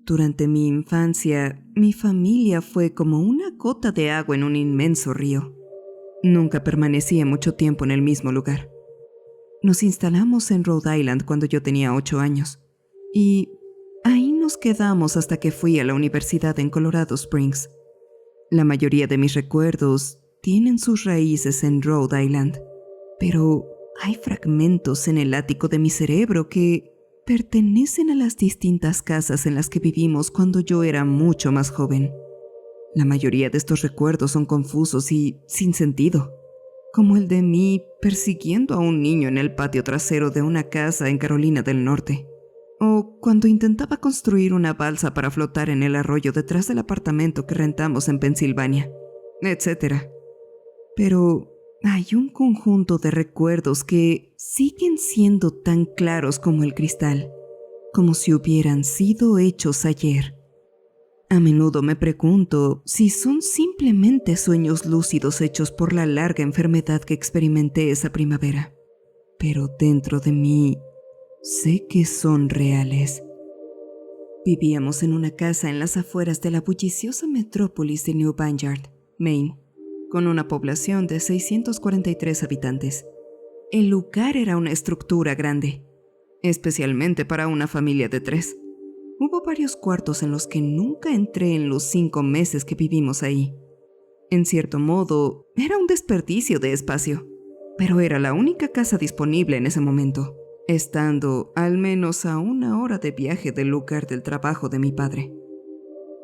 Durante mi infancia, mi familia fue como una gota de agua en un inmenso río. Nunca permanecí mucho tiempo en el mismo lugar. Nos instalamos en Rhode Island cuando yo tenía 8 años y ahí nos quedamos hasta que fui a la universidad en Colorado Springs. La mayoría de mis recuerdos tienen sus raíces en Rhode Island, pero hay fragmentos en el ático de mi cerebro que pertenecen a las distintas casas en las que vivimos cuando yo era mucho más joven. La mayoría de estos recuerdos son confusos y sin sentido, como el de mí persiguiendo a un niño en el patio trasero de una casa en Carolina del Norte, o cuando intentaba construir una balsa para flotar en el arroyo detrás del apartamento que rentamos en Pensilvania, etc. Pero hay un conjunto de recuerdos que siguen siendo tan claros como el cristal, como si hubieran sido hechos ayer. A menudo me pregunto si son simplemente sueños lúcidos hechos por la larga enfermedad que experimenté esa primavera. Pero dentro de mí, sé que son reales. Vivíamos en una casa en las afueras de la bulliciosa metrópolis de New Vineyard, Maine, con una población de 643 habitantes. El lugar era una estructura grande, especialmente para una familia de 3. Hubo varios cuartos en los que nunca entré en los 5 meses que vivimos ahí. En cierto modo, era un desperdicio de espacio, pero era la única casa disponible en ese momento, estando al menos a 1 hora de viaje del lugar del trabajo de mi padre.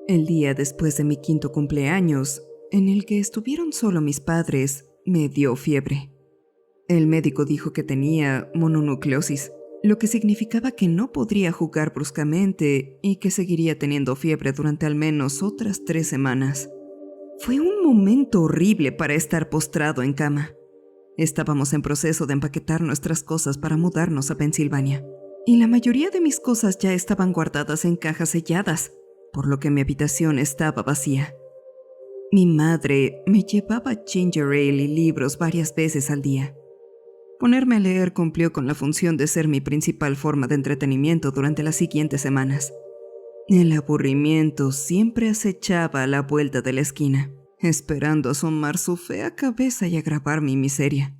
El día después de mi 5º cumpleaños, en el que estuvieron solo mis padres, me dio fiebre. El médico dijo que tenía mononucleosis, lo que significaba que no podría jugar bruscamente y que seguiría teniendo fiebre durante al menos otras 3 semanas. Fue un momento horrible para estar postrado en cama. Estábamos en proceso de empaquetar nuestras cosas para mudarnos a Pensilvania, y la mayoría de mis cosas ya estaban guardadas en cajas selladas, por lo que mi habitación estaba vacía. Mi madre me llevaba ginger ale y libros varias veces al día. Ponerme a leer cumplió con la función de ser mi principal forma de entretenimiento durante las siguientes semanas. El aburrimiento siempre acechaba a la vuelta de la esquina, esperando asomar su fea cabeza y agravar mi miseria.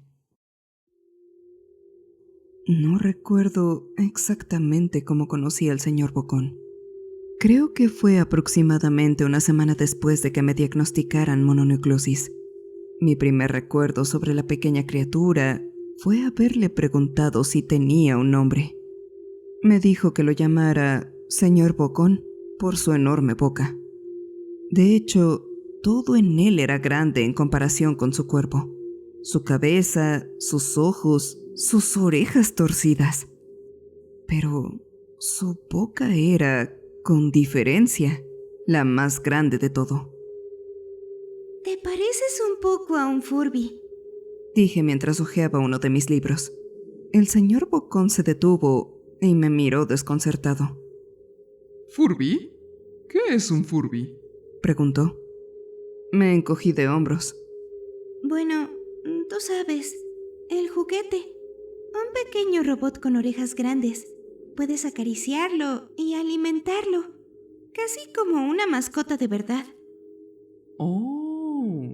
No recuerdo exactamente cómo conocí al señor Bocón. Creo que fue aproximadamente una semana después de que me diagnosticaran mononucleosis. Mi primer recuerdo sobre la pequeña criatura fue haberle preguntado si tenía un nombre. Me dijo que lo llamara señor Bocón por su enorme boca. De hecho, todo en él era grande en comparación con su cuerpo. Su cabeza, sus ojos, sus orejas torcidas. Pero su boca era, con diferencia, la más grande de todo. Te pareces un poco a un Furby, dije mientras hojeaba uno de mis libros. El señor Bocón se detuvo y me miró desconcertado. ¿Furby? ¿Qué es un Furby? Preguntó. Me encogí de hombros. Bueno, tú sabes, el juguete. Un pequeño robot con orejas grandes. Puedes acariciarlo y alimentarlo, casi como una mascota de verdad. Oh.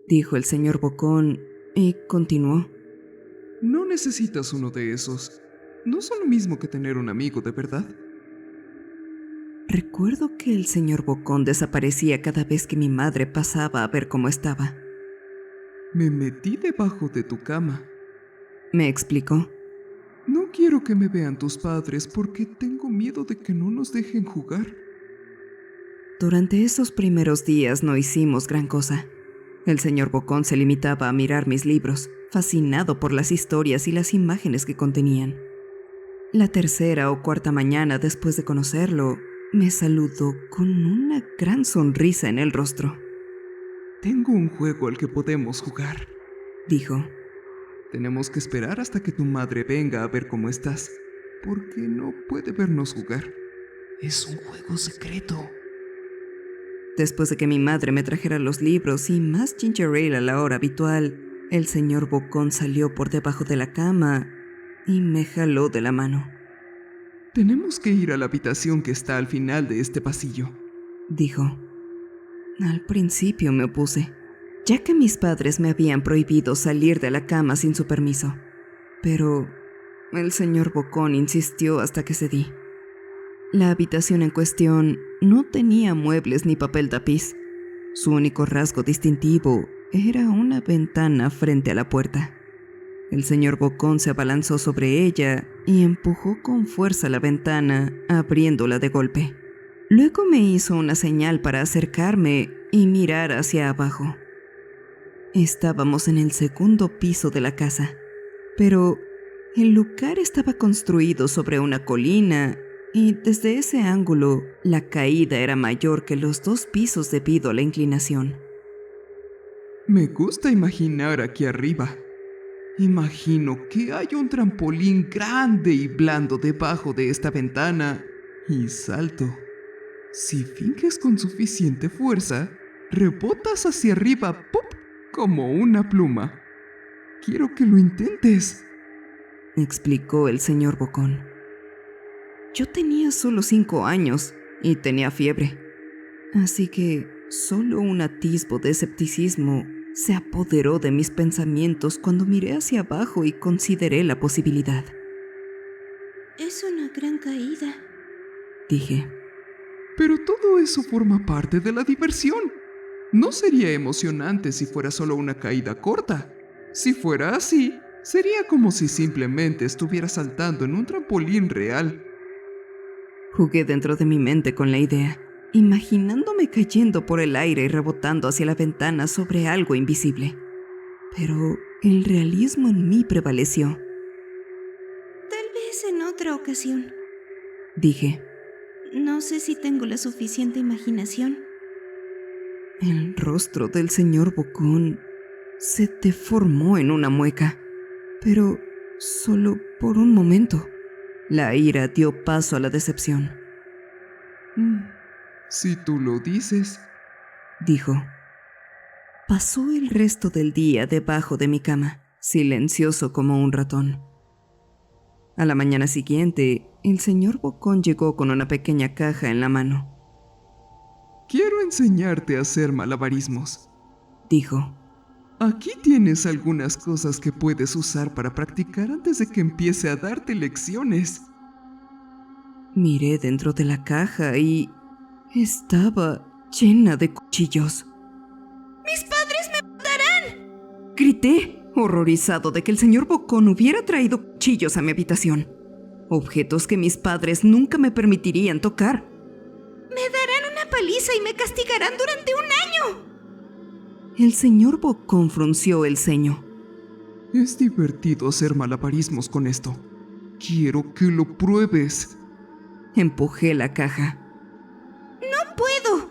Dijo el señor Bocón y continuó. No necesitas uno de esos. No son lo mismo que tener un amigo de verdad. Recuerdo que el señor Bocón desaparecía cada vez que mi madre pasaba a ver cómo estaba. Me metí debajo de tu cama. Me explicó. No quiero que me vean tus padres porque tengo miedo de que no nos dejen jugar. Durante esos primeros días no hicimos gran cosa. El señor Bocón se limitaba a mirar mis libros, fascinado por las historias y las imágenes que contenían. La 3ª o 4ª mañana después de conocerlo, me saludó con una gran sonrisa en el rostro. Tengo un juego al que podemos jugar, dijo. Tenemos que esperar hasta que tu madre venga a ver cómo estás, porque no puede vernos jugar. Es un juego secreto. Después de que mi madre me trajera los libros y más ginger ale a la hora habitual, el señor Bocón salió por debajo de la cama y me jaló de la mano. Tenemos que ir a la habitación que está al final de este pasillo, dijo. Al principio me opuse, ya que mis padres me habían prohibido salir de la cama sin su permiso. Pero el señor Bocón insistió hasta que cedí. La habitación en cuestión no tenía muebles ni papel tapiz. Su único rasgo distintivo era una ventana frente a la puerta. El señor Bocón se abalanzó sobre ella y empujó con fuerza la ventana, abriéndola de golpe. Luego me hizo una señal para acercarme y mirar hacia abajo. Estábamos en el segundo piso de la casa, pero el lugar estaba construido sobre una colina y desde ese ángulo la caída era mayor que los 2 pisos debido a la inclinación. Me gusta imaginar aquí arriba. Imagino que hay un trampolín grande y blando debajo de esta ventana y salto. Si finges con suficiente fuerza, rebotas hacia arriba, ¡pop!, como una pluma. Quiero que lo intentes, explicó el señor Bocón. Yo tenía solo 5 años y tenía fiebre, así que solo un atisbo de escepticismo se apoderó de mis pensamientos cuando miré hacia abajo y consideré la posibilidad. Es una gran caída, dije. Pero todo eso forma parte de la diversión. No sería emocionante si fuera solo una caída corta. Si fuera así, sería como si simplemente estuviera saltando en un trampolín real. Jugué dentro de mi mente con la idea, imaginándome cayendo por el aire y rebotando hacia la ventana sobre algo invisible. Pero el realismo en mí prevaleció. Tal vez en otra ocasión. Dije. No sé si tengo la suficiente imaginación. El rostro del señor Bocón se deformó en una mueca, pero solo por un momento. La ira dio paso a la decepción. Si tú lo dices, dijo. Pasó el resto del día debajo de mi cama, silencioso como un ratón. A la mañana siguiente, el señor Bocón llegó con una pequeña caja en la mano. Quiero enseñarte a hacer malabarismos, dijo. Aquí tienes algunas cosas que puedes usar para practicar antes de que empiece a darte lecciones. Miré dentro de la caja y estaba llena de cuchillos. ¡Mis padres me matarán!, grité, horrorizado de que el señor Bocón hubiera traído cuchillos a mi habitación. Objetos que mis padres nunca me permitirían tocar. Me darán una paliza y me castigarán durante un año. El señor Bocón frunció el ceño. Es divertido hacer malabarismos con esto. Quiero que lo pruebes. Empujé la caja. No puedo.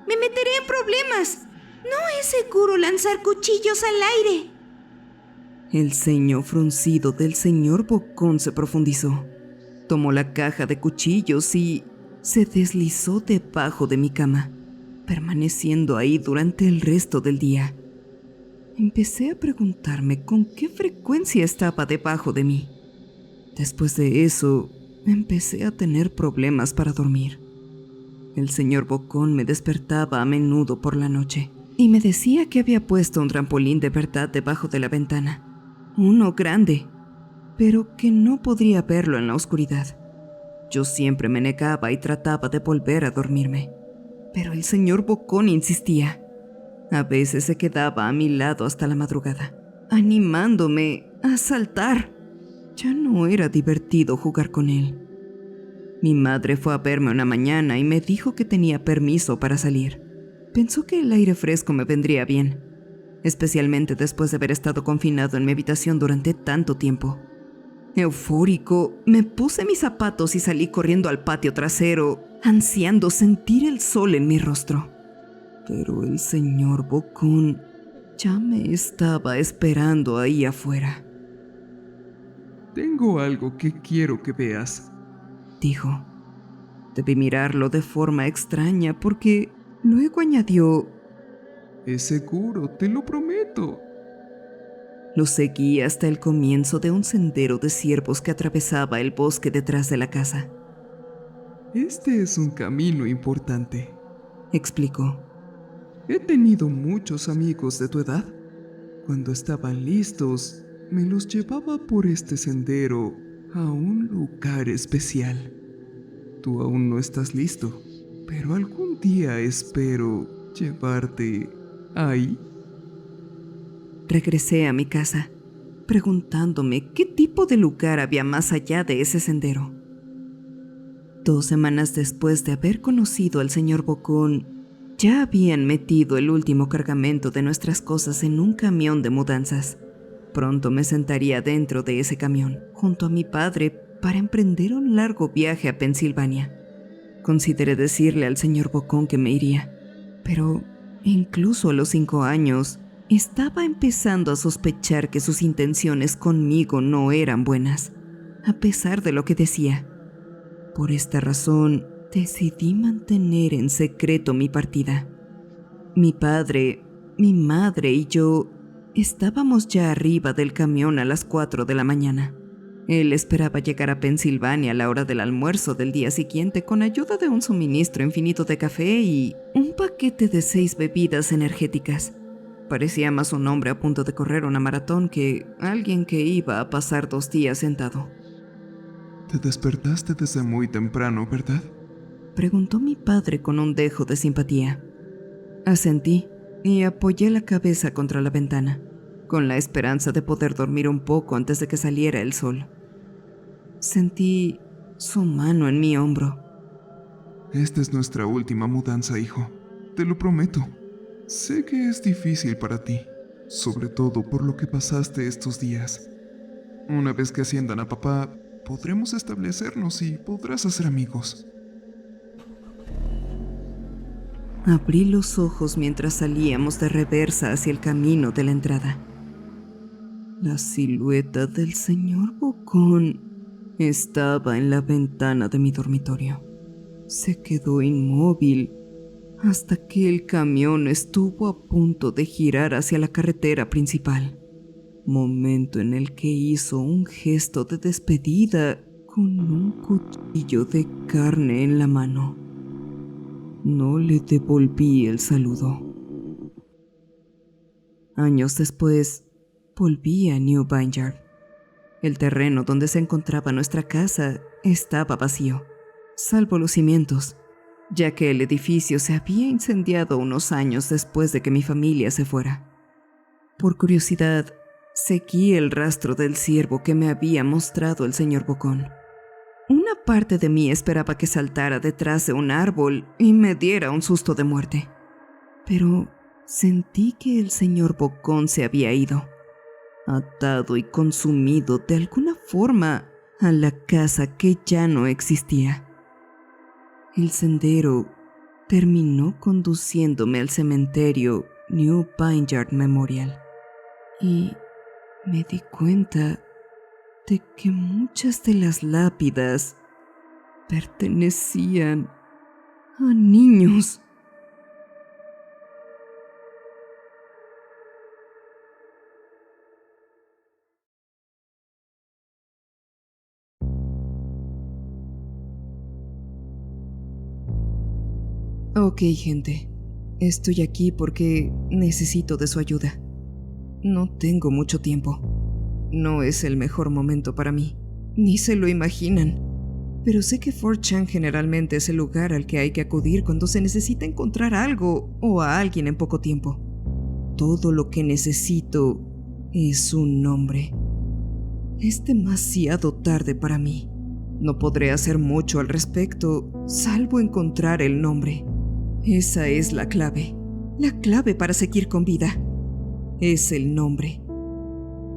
Me meteré en problemas. No es seguro lanzar cuchillos al aire. El ceño fruncido del señor Bocón se profundizó. Tomó la caja de cuchillos y se deslizó debajo de mi cama, permaneciendo ahí durante el resto del día. Empecé a preguntarme con qué frecuencia estaba debajo de mí. Después de eso, empecé a tener problemas para dormir. El señor Bocón me despertaba a menudo por la noche y me decía que había puesto un trampolín de verdad debajo de la ventana. Uno grande, pero que no podría verlo en la oscuridad. Yo siempre me negaba y trataba de volver a dormirme, pero el señor Bocón insistía. A veces se quedaba a mi lado hasta la madrugada, animándome a saltar. Ya no era divertido jugar con él. Mi madre fue a verme una mañana y me dijo que tenía permiso para salir. Pensó que el aire fresco me vendría bien, especialmente después de haber estado confinado en mi habitación durante tanto tiempo. Eufórico, me puse mis zapatos y salí corriendo al patio trasero, ansiando sentir el sol en mi rostro. Pero el señor Bocón ya me estaba esperando ahí afuera. Tengo algo que quiero que veas, dijo. Debí mirarlo de forma extraña porque luego añadió: es seguro, te lo prometo. Lo seguí hasta el comienzo de un sendero de ciervos que atravesaba el bosque detrás de la casa. Este es un camino importante, explicó. He tenido muchos amigos de tu edad. Cuando estaban listos, me los llevaba por este sendero a un lugar especial. Tú aún no estás listo, pero algún día espero llevarte ahí. Regresé a mi casa, preguntándome qué tipo de lugar había más allá de ese sendero. 2 semanas después de haber conocido al señor Bocón, ya habían metido el último cargamento de nuestras cosas en un camión de mudanzas. Pronto me sentaría dentro de ese camión, junto a mi padre, para emprender un largo viaje a Pensilvania. Consideré decirle al señor Bocón que me iría, pero incluso a los 5 años, estaba empezando a sospechar que sus intenciones conmigo no eran buenas, a pesar de lo que decía. Por esta razón, decidí mantener en secreto mi partida. Mi padre, mi madre y yo estábamos ya arriba del camión a las 4 de la mañana. Él esperaba llegar a Pensilvania a la hora del almuerzo del día siguiente con ayuda de un suministro infinito de café y un paquete de 6 bebidas energéticas. Parecía más un hombre a punto de correr una maratón que alguien que iba a pasar 2 días sentado. Te despertaste desde muy temprano, ¿verdad? Preguntó mi padre con un dejo de simpatía. Asentí y apoyé la cabeza contra la ventana, con la esperanza de poder dormir un poco antes de que saliera el sol. Sentí su mano en mi hombro. Esta es nuestra última mudanza, hijo. Te lo prometo. Sé que es difícil para ti, sobre todo por lo que pasaste estos días. Una vez que asciendan a papá, podremos establecernos y podrás hacer amigos. Abrí los ojos mientras salíamos de reversa hacia el camino de la entrada. La silueta del señor Bocón estaba en la ventana de mi dormitorio. Se quedó inmóvil hasta que el camión estuvo a punto de girar hacia la carretera principal, momento en el que hizo un gesto de despedida con un cuchillo de carne en la mano. No le devolví el saludo. Años después, volví a New Vineyard. El terreno donde se encontraba nuestra casa estaba vacío, salvo los cimientos, ya que el edificio se había incendiado unos años después de que mi familia se fuera. Por curiosidad, seguí el rastro del ciervo que me había mostrado el señor Bocón. Una parte de mí esperaba que saltara detrás de un árbol y me diera un susto de muerte. Pero sentí que el señor Bocón se había ido, atado y consumido de alguna forma a la casa que ya no existía. El sendero terminó conduciéndome al cementerio New Vineyard Memorial y me di cuenta de que muchas de las lápidas pertenecían a niños. Ok, gente, estoy aquí porque necesito de su ayuda. No tengo mucho tiempo. No es el mejor momento para mí, ni se lo imaginan. Pero sé que 4chan generalmente es el lugar al que hay que acudir cuando se necesita encontrar algo o a alguien en poco tiempo. Todo lo que necesito es un nombre. Es demasiado tarde para mí. No podré hacer mucho al respecto, salvo encontrar el nombre. Esa es la clave para seguir con vida. Es el nombre.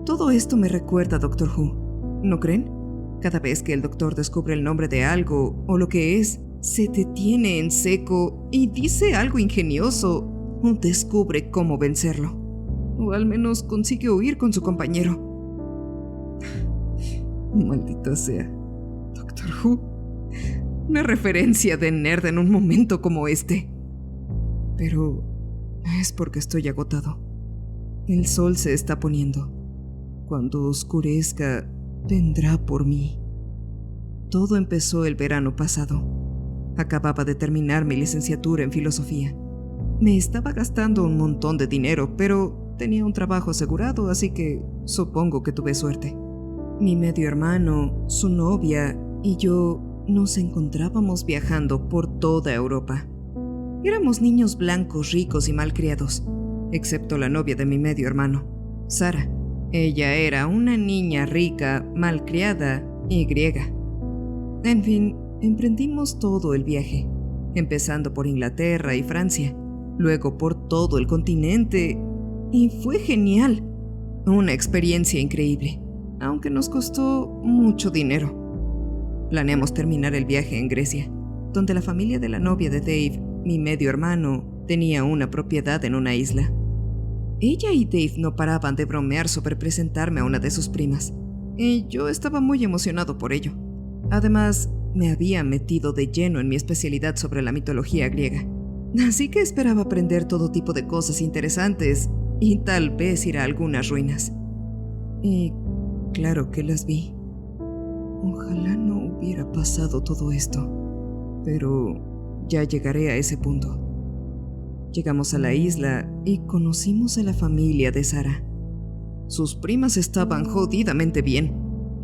Todo esto me recuerda a Doctor Who, ¿no creen? Cada vez que el doctor descubre el nombre de algo o lo que es, se detiene en seco y dice algo ingenioso o descubre cómo vencerlo. O al menos consigue huir con su compañero. Maldita sea. Doctor Who. Una referencia de nerd en un momento como este. Pero es porque estoy agotado. El sol se está poniendo. Cuando oscurezca, vendrá por mí. Todo empezó el verano pasado. Acababa de terminar mi licenciatura en filosofía. Me estaba gastando un montón de dinero, pero tenía un trabajo asegurado, así que supongo que tuve suerte. Mi medio hermano, su novia y yo nos encontrábamos viajando por toda Europa. Éramos niños blancos, ricos y malcriados, excepto la novia de mi medio hermano, Sara. Ella era una niña rica, malcriada y griega. En fin, emprendimos todo el viaje, empezando por Inglaterra y Francia, luego por todo el continente, y fue genial. Una experiencia increíble, aunque nos costó mucho dinero. Planeamos terminar el viaje en Grecia, donde la familia de la novia de Dave, mi medio hermano, tenía una propiedad en una isla. Ella y Dave no paraban de bromear sobre presentarme a una de sus primas, y yo estaba muy emocionado por ello. Además, me había metido de lleno en mi especialidad sobre la mitología griega, así que esperaba aprender todo tipo de cosas interesantes y tal vez ir a algunas ruinas. Y claro que las vi. Ojalá no hubiera pasado todo esto, pero ya llegaré a ese punto. Llegamos a la isla y conocimos a la familia de Sara. Sus primas estaban jodidamente bien.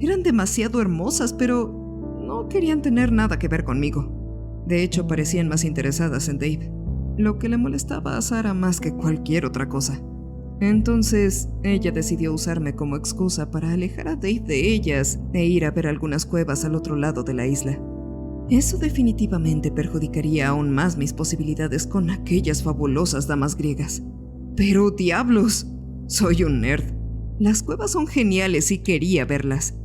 Eran demasiado hermosas, pero no querían tener nada que ver conmigo. De hecho, parecían más interesadas en Dave, lo que le molestaba a Sara más que cualquier otra cosa. Entonces, ella decidió usarme como excusa para alejar a Dave de ellas e ir a ver algunas cuevas al otro lado de la isla. Eso definitivamente perjudicaría aún más mis posibilidades con aquellas fabulosas damas griegas. Pero diablos, soy un nerd. Las cuevas son geniales y quería verlas.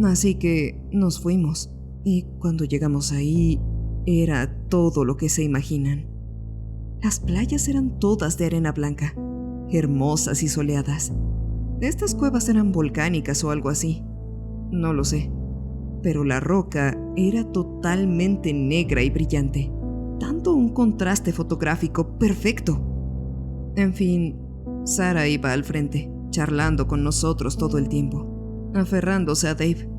Así que nos fuimos, y cuando llegamos ahí, era todo lo que se imaginan. Las playas eran todas de arena blanca, hermosas y soleadas. Estas cuevas eran volcánicas o algo así. No lo sé. Pero la roca era totalmente negra y brillante, dando un contraste fotográfico perfecto. En fin, Sara iba al frente, charlando con nosotros todo el tiempo, aferrándose a Dave.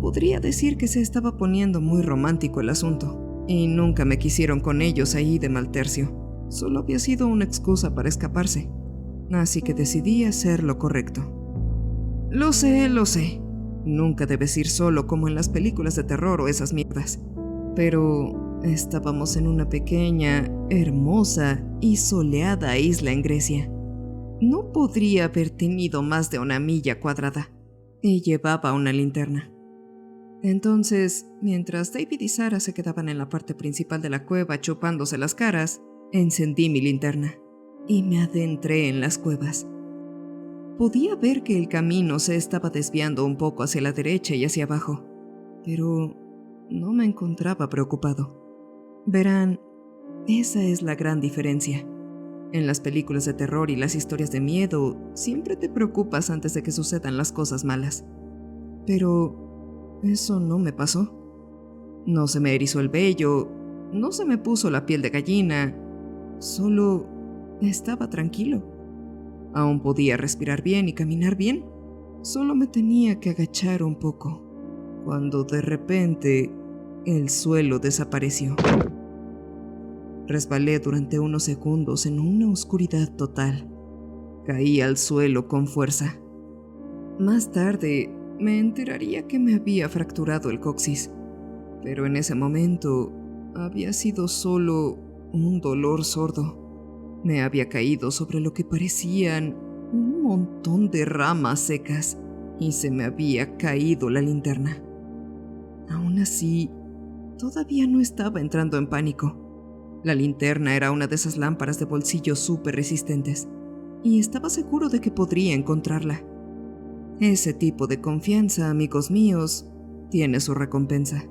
Podría decir que se estaba poniendo muy romántico el asunto, y nunca me quisieron con ellos ahí de mal tercio. Solo había sido una excusa para escaparse, así que decidí hacer lo correcto. Lo sé. Nunca debes ir solo como en las películas de terror o esas mierdas. Pero estábamos en una pequeña, hermosa y soleada isla en Grecia. No podría haber tenido más de 1 milla cuadrada, y llevaba una linterna. Entonces, mientras David y Sara se quedaban en la parte principal de la cueva chupándose las caras, encendí mi linterna y me adentré en las cuevas. Podía ver que el camino se estaba desviando un poco hacia la derecha y hacia abajo, pero no me encontraba preocupado. Verán, esa es la gran diferencia. En las películas de terror y las historias de miedo, siempre te preocupas antes de que sucedan las cosas malas. Pero eso no me pasó. No se me erizó el vello, no se me puso la piel de gallina, solo estaba tranquilo. Aún podía respirar bien y caminar bien. Solo me tenía que agachar un poco, cuando de repente el suelo desapareció. Resbalé durante unos segundos en una oscuridad total. Caí al suelo con fuerza. Más tarde me enteraría que me había fracturado el coxis, pero en ese momento había sido solo un dolor sordo. Me había caído sobre lo que parecían un montón de ramas secas y se me había caído la linterna. Aún así, todavía no estaba entrando en pánico. La linterna era una de esas lámparas de bolsillo súper resistentes y estaba seguro de que podría encontrarla. Ese tipo de confianza, amigos míos, tiene su recompensa.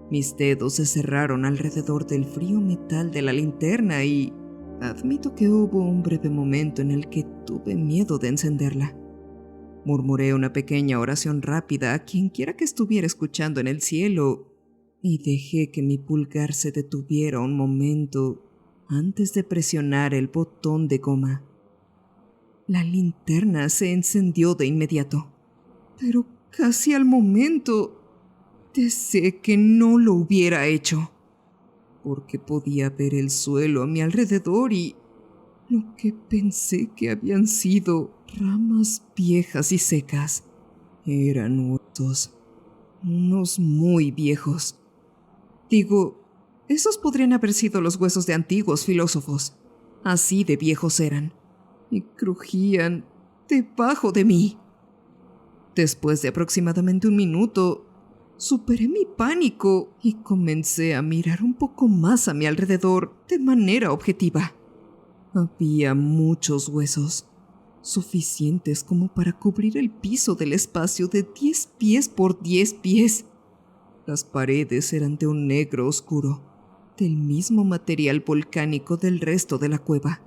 Mis dedos se cerraron alrededor del frío metal de la linterna y admito que hubo un breve momento en el que tuve miedo de encenderla. Murmuré una pequeña oración rápida a quien quiera que estuviera escuchando en el cielo y dejé que mi pulgar se detuviera un momento antes de presionar el botón de goma. La linterna se encendió de inmediato, pero casi al momento deseé que no lo hubiera hecho. porque podía ver el suelo a mi alrededor y lo que pensé que habían sido ramas viejas y secas eran huesos, unos muy viejos. Digo, esos podrían haber sido los huesos de antiguos filósofos. Así de viejos eran, y crujían debajo de mí. Después de aproximadamente 1 minuto, superé mi pánico y comencé a mirar un poco más a mi alrededor de manera objetiva. Había muchos huesos, suficientes como para cubrir el piso del espacio de 10 pies por 10 pies. Las paredes eran de un negro oscuro, del mismo material volcánico del resto de la cueva,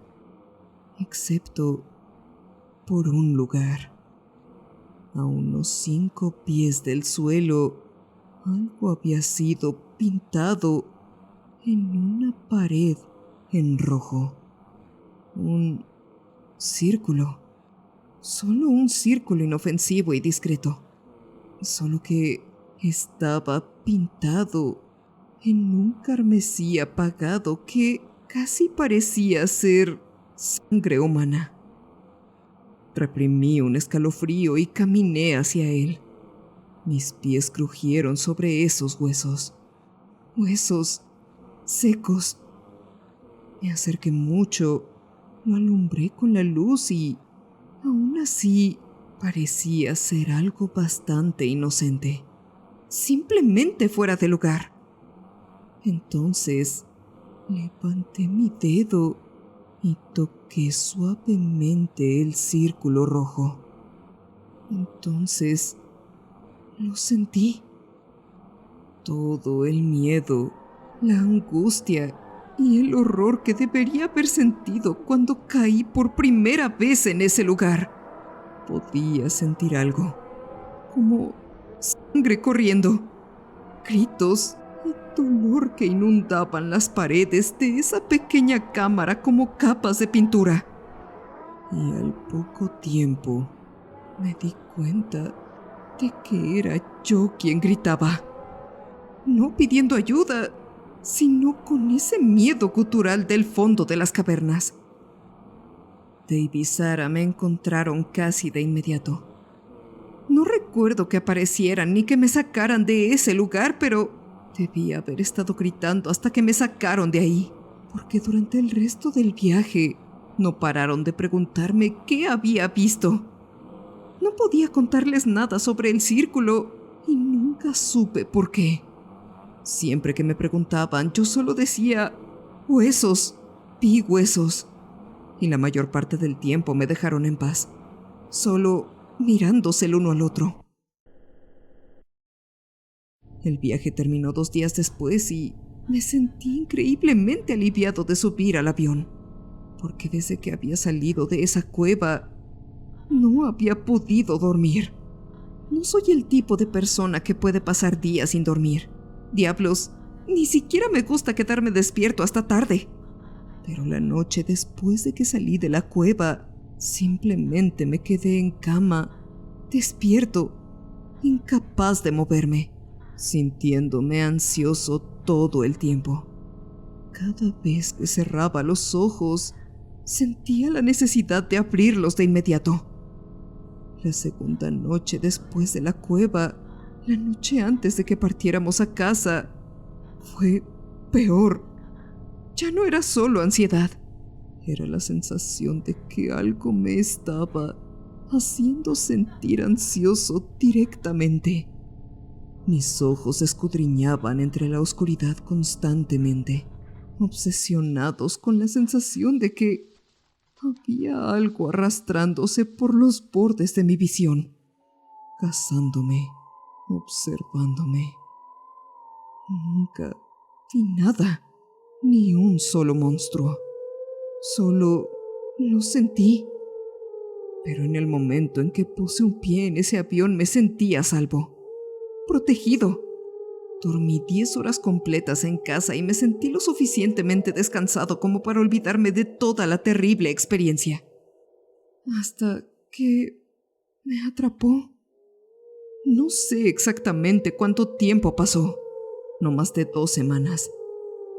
excepto por un lugar. A unos 5 pies del suelo, algo había sido pintado en una pared en rojo. Un círculo. Solo un círculo inofensivo y discreto. Solo que estaba pintado en un carmesí apagado que casi parecía ser sangre humana. Reprimí un escalofrío y caminé hacia él. Mis pies crujieron sobre esos huesos. Huesos secos. Me acerqué mucho, lo alumbré con la luz y, aún así, parecía ser algo bastante inocente. Simplemente fuera de lugar. Entonces, levanté mi dedo y toqué suavemente el círculo rojo. Entonces, lo sentí. Todo el miedo, la angustia y el horror que debería haber sentido cuando caí por primera vez en ese lugar. Podía sentir algo, como sangre corriendo, gritos y dolor que inundaban las paredes de esa pequeña cámara como capas de pintura. Y al poco tiempo me di cuenta de que era yo quien gritaba, no pidiendo ayuda, sino con ese miedo gutural del fondo de las cavernas. Dave y Sarah me encontraron casi de inmediato. No recuerdo que aparecieran ni que me sacaran de ese lugar, pero debí haber estado gritando hasta que me sacaron de ahí, porque durante el resto del viaje no pararon de preguntarme qué había visto. No podía contarles nada sobre el círculo y nunca supe por qué. Siempre que me preguntaban, yo solo decía, huesos, vi huesos. Y la mayor parte del tiempo me dejaron en paz, solo mirándose el uno al otro. El viaje terminó 2 días después y me sentí increíblemente aliviado de subir al avión, porque desde que había salido de esa cueva, no había podido dormir. No soy el tipo de persona que puede pasar días sin dormir. Diablos, ni siquiera me gusta quedarme despierto hasta tarde. Pero la noche después de que salí de la cueva, simplemente me quedé en cama, despierto, incapaz de moverme, sintiéndome ansioso todo el tiempo. Cada vez que cerraba los ojos, sentía la necesidad de abrirlos de inmediato. La segunda noche después de la cueva, la noche antes de que partiéramos a casa, fue peor. Ya no era solo ansiedad, era la sensación de que algo me estaba haciendo sentir ansioso directamente. Mis ojos escudriñaban entre la oscuridad constantemente, obsesionados con la sensación de que había algo arrastrándose por los bordes de mi visión, cazándome, observándome. Nunca vi nada, ni un solo monstruo. Solo lo sentí. Pero en el momento en que puse un pie en ese avión me sentí a salvo, protegido. Dormí 10 horas completas en casa y me sentí lo suficientemente descansado como para olvidarme de toda la terrible experiencia. Hasta que me atrapó. No sé exactamente cuánto tiempo pasó, no más de 2 semanas.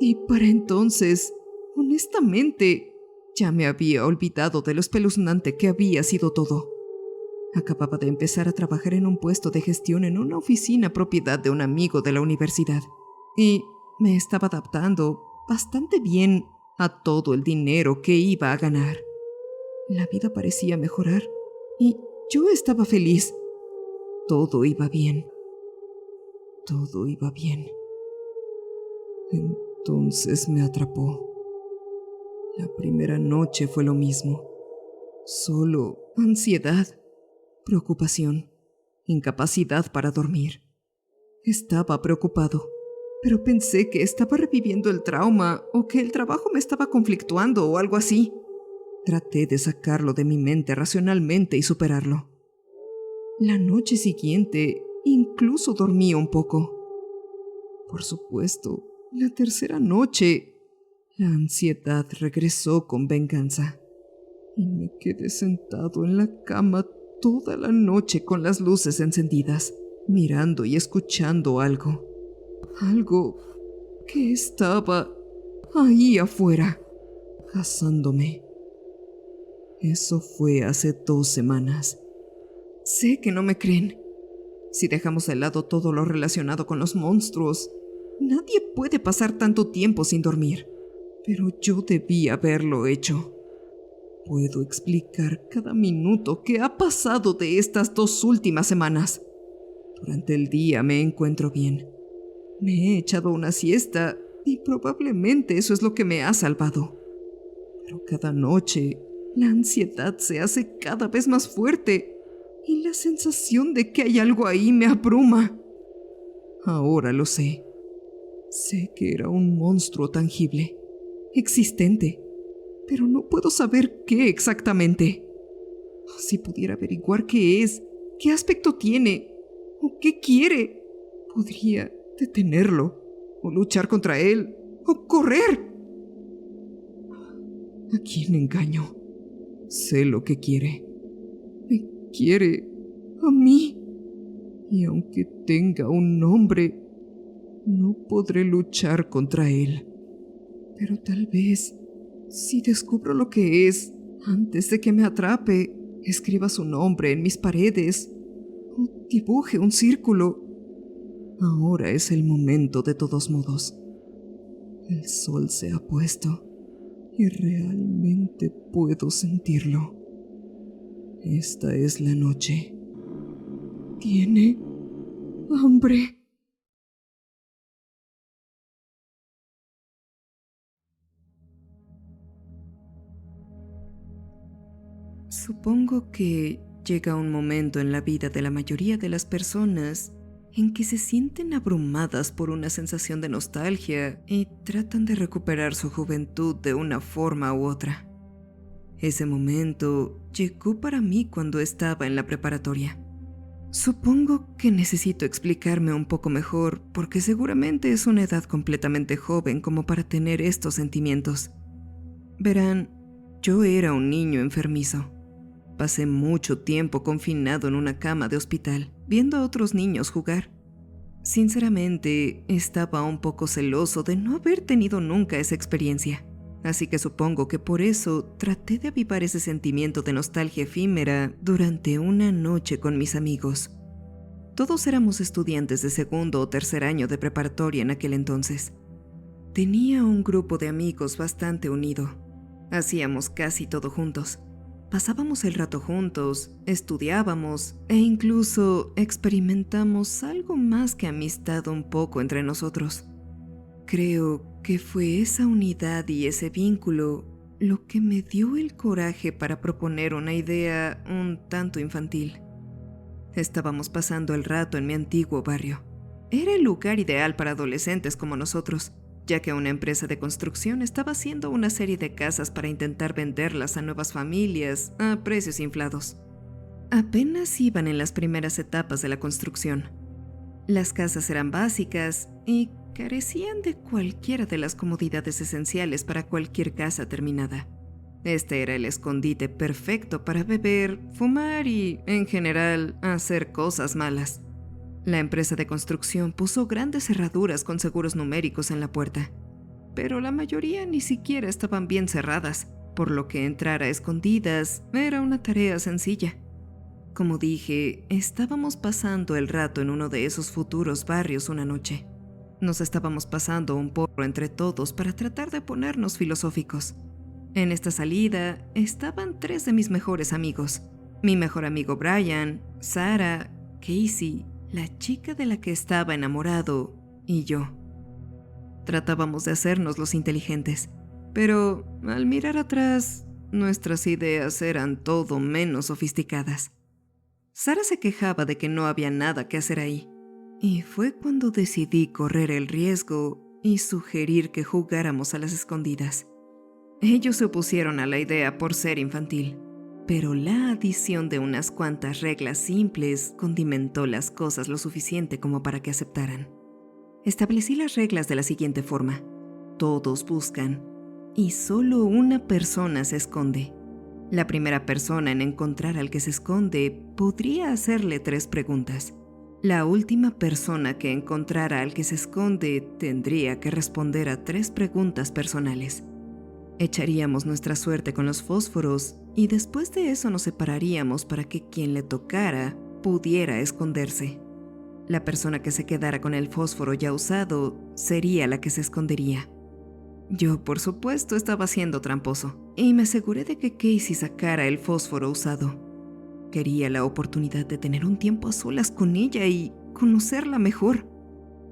Y para entonces, honestamente, ya me había olvidado de lo espeluznante que había sido todo. Acababa de empezar a trabajar en un puesto de gestión en una oficina propiedad de un amigo de la universidad. Y me estaba adaptando bastante bien a todo el dinero que iba a ganar. La vida parecía mejorar y yo estaba feliz. Todo iba bien. Todo iba bien. Entonces me atrapó. La primera noche fue lo mismo. Solo ansiedad, preocupación, incapacidad para dormir. Estaba preocupado, pero pensé que estaba reviviendo el trauma o que el trabajo me estaba conflictuando o algo así. Traté de sacarlo de mi mente racionalmente y superarlo. La noche siguiente incluso dormí un poco. Por supuesto, la tercera noche, la ansiedad regresó con venganza. Y me quedé sentado en la cama toda la noche con las luces encendidas, mirando y escuchando algo. Algo que estaba ahí afuera, cazándome. Eso fue hace 2 semanas. Sé que no me creen. Si dejamos de lado todo lo relacionado con los monstruos, nadie puede pasar tanto tiempo sin dormir. Pero yo debí haberlo hecho. Puedo explicar cada minuto que ha pasado de estas 2 últimas semanas. Durante el día me encuentro bien. Me he echado una siesta y probablemente eso es lo que me ha salvado. Pero cada noche la ansiedad se hace cada vez más fuerte y la sensación de que hay algo ahí me abruma. Ahora lo sé. Sé que era un monstruo tangible, existente, pero no puedo saber qué exactamente. Si pudiera averiguar qué es, qué aspecto tiene o qué quiere, podría detenerlo o luchar contra él o correr. ¿A quién engaño? Sé lo que quiere. Me quiere a mí. Y aunque tenga un nombre, no podré luchar contra él. Pero tal vez, si descubro lo que es, antes de que me atrape, escriba su nombre en mis paredes o dibuje un círculo. Ahora es el momento de todos modos. El sol se ha puesto y realmente puedo sentirlo. Esta es la noche. ¿Tiene hambre? Supongo que llega un momento en la vida de la mayoría de las personas en que se sienten abrumadas por una sensación de nostalgia y tratan de recuperar su juventud de una forma u otra. Ese momento llegó para mí cuando estaba en la preparatoria. Supongo que necesito explicarme un poco mejor porque seguramente es una edad completamente joven como para tener estos sentimientos. Verán, yo era un niño enfermizo. Pasé mucho tiempo confinado en una cama de hospital, viendo a otros niños jugar. Sinceramente, estaba un poco celoso de no haber tenido nunca esa experiencia. Así que supongo que por eso traté de avivar ese sentimiento de nostalgia efímera durante una noche con mis amigos. Todos éramos estudiantes de segundo o tercer año de preparatoria en aquel entonces. Tenía un grupo de amigos bastante unido. Hacíamos casi todo juntos. Pasábamos el rato juntos, estudiábamos e incluso experimentamos algo más que amistad un poco entre nosotros. Creo que fue esa unidad y ese vínculo lo que me dio el coraje para proponer una idea un tanto infantil. Estábamos pasando el rato en mi antiguo barrio. Era el lugar ideal para adolescentes como nosotros, ya que una empresa de construcción estaba haciendo una serie de casas para intentar venderlas a nuevas familias a precios inflados. Apenas iban en las primeras etapas de la construcción. Las casas eran básicas y carecían de cualquiera de las comodidades esenciales para cualquier casa terminada. Este era el escondite perfecto para beber, fumar y, en general, hacer cosas malas. La empresa de construcción puso grandes cerraduras con seguros numéricos en la puerta. pero la mayoría ni siquiera estaban bien cerradas, por lo que entrar a escondidas era una tarea sencilla. Como dije, estábamos pasando el rato en uno de esos futuros barrios una noche. Nos estábamos pasando un porro entre todos para tratar de ponernos filosóficos. En esta salida estaban 3 de mis mejores amigos. Mi mejor amigo Brian, Sarah, Casey, la chica de la que estaba enamorado y yo. Tratábamos de hacernos los inteligentes, pero al mirar atrás, nuestras ideas eran todo menos sofisticadas. Sarah se quejaba de que no había nada que hacer ahí, y fue cuando decidí correr el riesgo y sugerir que jugáramos a las escondidas. Ellos se opusieron a la idea por ser infantil, pero la adición de unas cuantas reglas simples condimentó las cosas lo suficiente como para que aceptaran. Establecí las reglas de la siguiente forma: todos buscan y solo una persona se esconde. La primera persona en encontrar al que se esconde podría hacerle 3 preguntas. La última persona que encontrara al que se esconde tendría que responder a 3 preguntas personales. Echaríamos nuestra suerte con los fósforos y después de eso nos separaríamos para que quien le tocara pudiera esconderse. La persona que se quedara con el fósforo ya usado sería la que se escondería. Yo, por supuesto, estaba siendo tramposo y me aseguré de que Casey sacara el fósforo usado. Quería la oportunidad de tener un tiempo a solas con ella y conocerla mejor.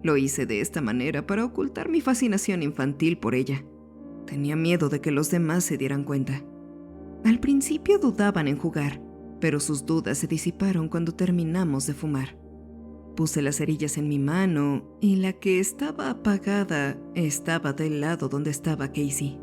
Lo hice de esta manera para ocultar mi fascinación infantil por ella. Tenía miedo de que los demás se dieran cuenta. Al principio dudaban en jugar, pero sus dudas se disiparon cuando terminamos de fumar. Puse las cerillas en mi mano y la que estaba apagada estaba del lado donde estaba Casey.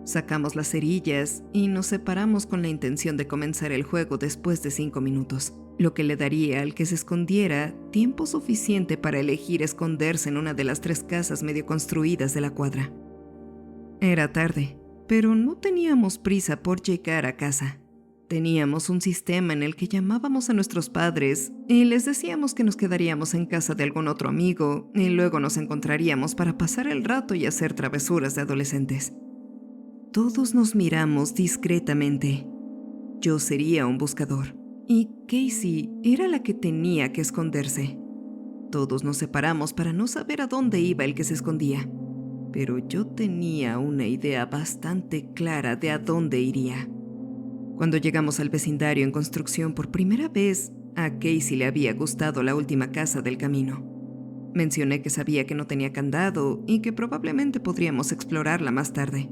Sacamos las cerillas y nos separamos con la intención de comenzar el juego después de 5 minutos, lo que le daría al que se escondiera tiempo suficiente para elegir esconderse en una de las 3 casas medio construidas de la cuadra. Era tarde, pero no teníamos prisa por llegar a casa. Teníamos un sistema en el que llamábamos a nuestros padres y les decíamos que nos quedaríamos en casa de algún otro amigo y luego nos encontraríamos para pasar el rato y hacer travesuras de adolescentes. Todos nos miramos discretamente. Yo sería un buscador y Casey era la que tenía que esconderse. Todos nos separamos para no saber a dónde iba el que se escondía, pero yo tenía una idea bastante clara de a dónde iría. Cuando llegamos al vecindario en construcción por primera vez, a Casey le había gustado la última casa del camino. Mencioné que sabía que no tenía candado y que probablemente podríamos explorarla más tarde.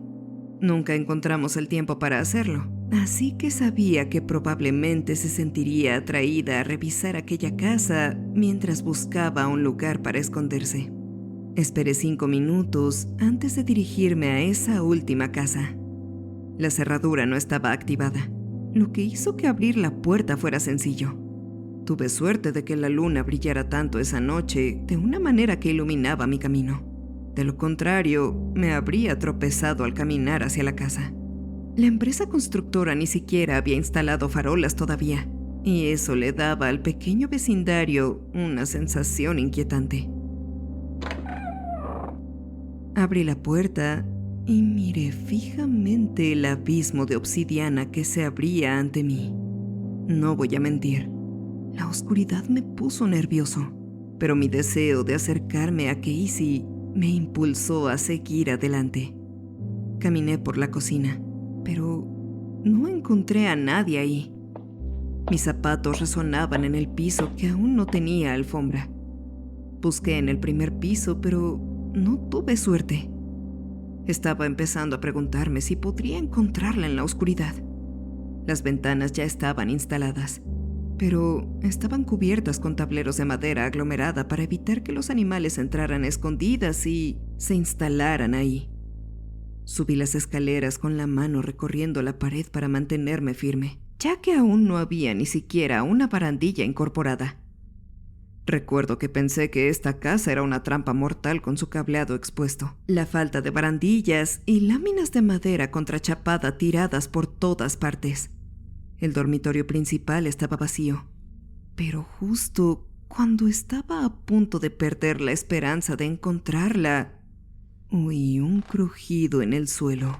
Nunca encontramos el tiempo para hacerlo, así que sabía que probablemente se sentiría atraída a revisar aquella casa mientras buscaba un lugar para esconderse. Esperé 5 minutos antes de dirigirme a esa última casa. La cerradura no estaba activada, lo que hizo que abrir la puerta fuera sencillo. Tuve suerte de que la luna brillara tanto esa noche de una manera que iluminaba mi camino. De lo contrario, me habría tropezado al caminar hacia la casa. La empresa constructora ni siquiera había instalado farolas todavía, y eso le daba al pequeño vecindario una sensación inquietante. Abrí la puerta y miré fijamente el abismo de obsidiana que se abría ante mí. No voy a mentir, la oscuridad me puso nervioso, pero mi deseo de acercarme a Casey me impulsó a seguir adelante. Caminé por la cocina, pero no encontré a nadie ahí. Mis zapatos resonaban en el piso que aún no tenía alfombra. Busqué en el primer piso, pero no tuve suerte. Estaba empezando a preguntarme si podría encontrarla en la oscuridad. Las ventanas ya estaban instaladas, pero estaban cubiertas con tableros de madera aglomerada para evitar que los animales entraran a escondidas y se instalaran ahí. Subí las escaleras con la mano recorriendo la pared para mantenerme firme, ya que aún no había ni siquiera una barandilla incorporada. Recuerdo que pensé que esta casa era una trampa mortal con su cableado expuesto, la falta de barandillas y láminas de madera contrachapada tiradas por todas partes. El dormitorio principal estaba vacío, pero justo cuando estaba a punto de perder la esperanza de encontrarla, Oí un crujido en el suelo,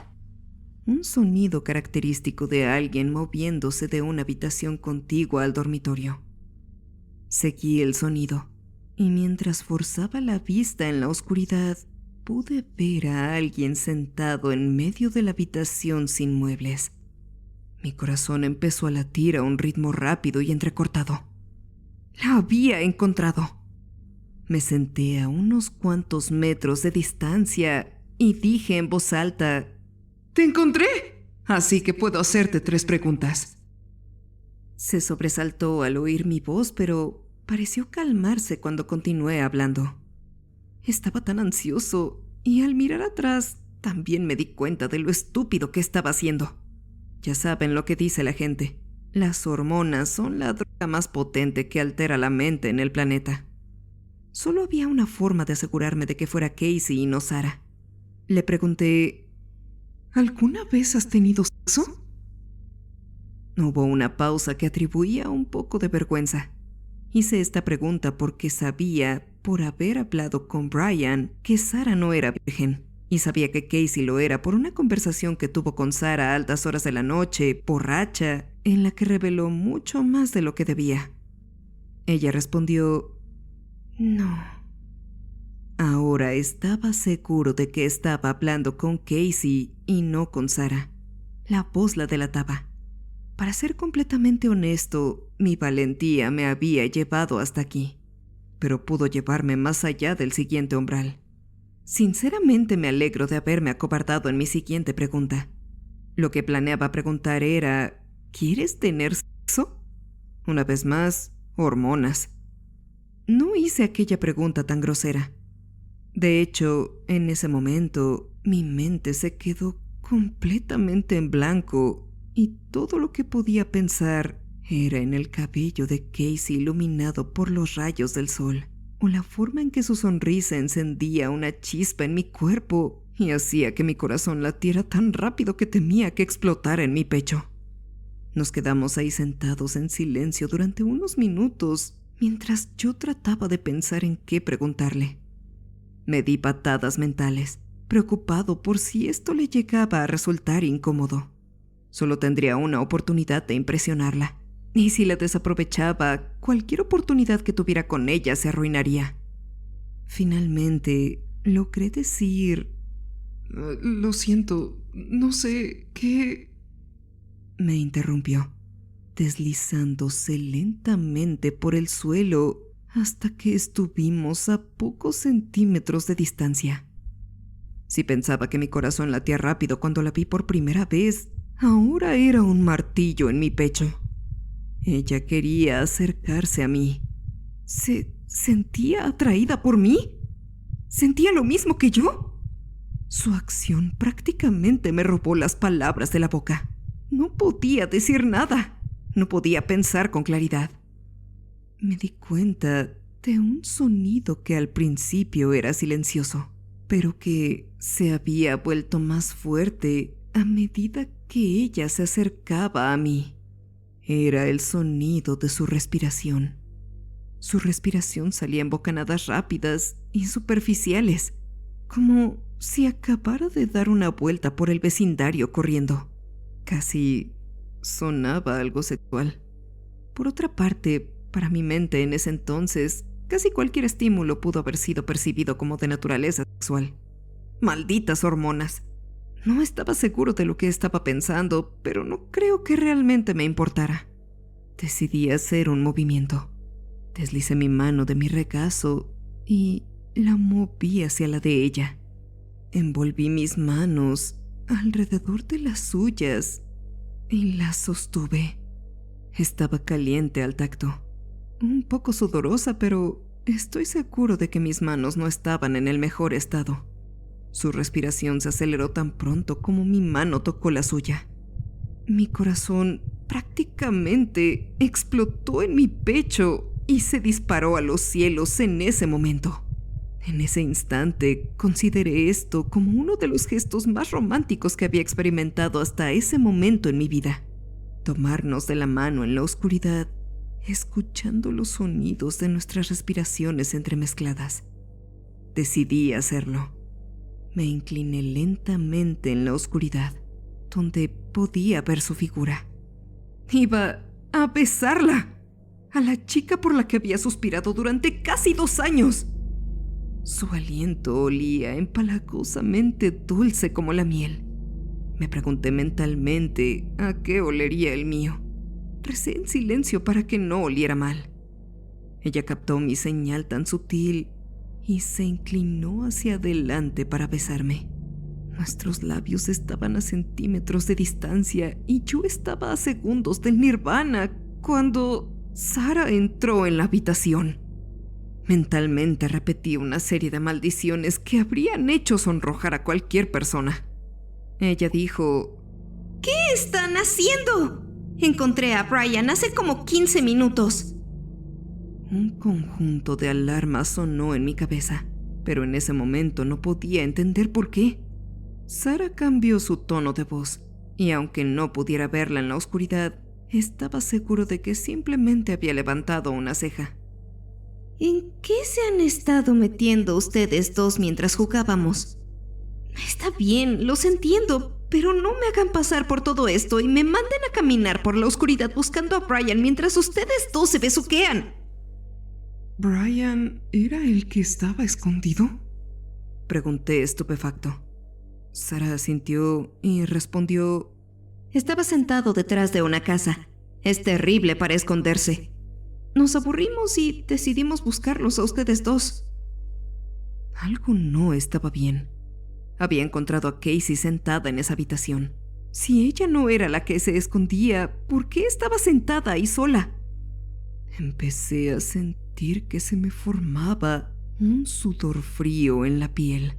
un sonido característico de alguien moviéndose de una habitación contigua al dormitorio. Seguí el sonido, y mientras forzaba la vista en la oscuridad, pude ver a alguien sentado en medio de la habitación sin muebles. Mi corazón empezó a latir a un ritmo rápido y entrecortado. ¡La había encontrado! Me senté a unos cuantos metros de distancia y dije en voz alta: ¡Te encontré! Así que puedo hacerte 3 preguntas. Se sobresaltó al oír mi voz, pero pareció calmarse cuando continué hablando. Estaba tan ansioso y al mirar atrás también me di cuenta de lo estúpido que estaba haciendo. Ya saben lo que dice la gente. Las hormonas son la droga más potente que altera la mente en el planeta. Solo había una forma de asegurarme de que fuera Casey y no Sarah. Le pregunté: ¿alguna vez has tenido sexo? Hubo una pausa que atribuía un poco de vergüenza. Hice esta pregunta porque sabía, por haber hablado con Brian, que Sarah no era virgen. Y sabía que Casey lo era por una conversación que tuvo con Sarah a altas horas de la noche, borracha, en la que reveló mucho más de lo que debía. Ella respondió: no. Ahora estaba seguro de que estaba hablando con Casey y no con Sarah. La voz la delataba. Para ser completamente honesto, mi valentía me había llevado hasta aquí, pero pudo llevarme más allá del siguiente umbral. Sinceramente me alegro de haberme acobardado en mi siguiente pregunta. Lo que planeaba preguntar era: ¿quieres tener sexo? Una vez más, hormonas. No hice aquella pregunta tan grosera. De hecho, en ese momento, mi mente se quedó completamente en blanco y todo lo que podía pensar era en el cabello de Casey iluminado por los rayos del sol, o la forma en que su sonrisa encendía una chispa en mi cuerpo y hacía que mi corazón latiera tan rápido que temía que explotara en mi pecho. Nos quedamos ahí sentados en silencio durante unos minutos mientras yo trataba de pensar en qué preguntarle. Me di patadas mentales, preocupado por si esto le llegaba a resultar incómodo. Solo tendría una oportunidad de impresionarla, y si la desaprovechaba, cualquier oportunidad que tuviera con ella se arruinaría. Finalmente, logré decir: lo siento, no sé qué... Me interrumpió, deslizándose lentamente por el suelo hasta que estuvimos a pocos centímetros de distancia. Si pensaba que mi corazón latía rápido cuando la vi por primera vez, ahora era un martillo en mi pecho. Ella quería acercarse a mí. ¿Se sentía atraída por mí? ¿Sentía lo mismo que yo? Su acción prácticamente me robó las palabras de la boca. No podía decir nada. No podía pensar con claridad. Me di cuenta de un sonido que al principio era silencioso, pero que se había vuelto más fuerte a medida que ella se acercaba a mí. Era el sonido de su respiración. Su respiración salía en bocanadas rápidas y superficiales, como si acabara de dar una vuelta por el vecindario corriendo. Casi sonaba algo sexual. Por otra parte, para mi mente en ese entonces, casi cualquier estímulo pudo haber sido percibido como de naturaleza sexual. ¡Malditas hormonas! No estaba seguro de lo que estaba pensando, pero no creo que realmente me importara. Decidí hacer un movimiento. Deslicé mi mano de mi regazo y la moví hacia la de ella. Envolví mis manos alrededor de las suyas y las sostuve. Estaba caliente al tacto, un poco sudorosa, pero estoy seguro de que mis manos no estaban en el mejor estado. Su respiración se aceleró tan pronto como mi mano tocó la suya. Mi corazón prácticamente explotó en mi pecho y se disparó a los cielos en ese momento. En ese instante consideré esto como uno de los gestos más románticos que había experimentado hasta ese momento en mi vida. Tomarnos de la mano en la oscuridad, escuchando los sonidos de nuestras respiraciones entremezcladas. Decidí hacerlo. Me incliné lentamente en la oscuridad, donde podía ver su figura. Iba a besarla, a la chica por la que había suspirado durante casi 2 años. Su aliento olía empalagosamente dulce como la miel. Me pregunté mentalmente a qué olería el mío. Recé en silencio para que no oliera mal. Ella captó mi señal tan sutil y se inclinó hacia adelante para besarme. Nuestros labios estaban a centímetros de distancia y yo estaba a segundos del nirvana cuando Sara entró en la habitación. Mentalmente repetí una serie de maldiciones que habrían hecho sonrojar a cualquier persona. Ella dijo: ¿Qué están haciendo? Encontré a Brian hace como 15 minutos. Un conjunto de alarmas sonó en mi cabeza, pero en ese momento no podía entender por qué. Sara cambió su tono de voz, y aunque no pudiera verla en la oscuridad, estaba seguro de que simplemente había levantado una ceja. ¿En qué se han estado metiendo ustedes dos mientras jugábamos? Está bien, los entiendo, pero no me hagan pasar por todo esto y me manden a caminar por la oscuridad buscando a Brian mientras ustedes dos se besuquean. ¿Brian era el que estaba escondido? Pregunté estupefacto. Sara asintió y respondió: Estaba sentado detrás de una casa. Es terrible para esconderse. Nos aburrimos y decidimos buscarlos a ustedes dos. Algo no estaba bien. Había encontrado a Casey sentada en esa habitación. Si ella no era la que se escondía, ¿por qué estaba sentada ahí sola? Empecé a sentir que se me formaba un sudor frío en la piel.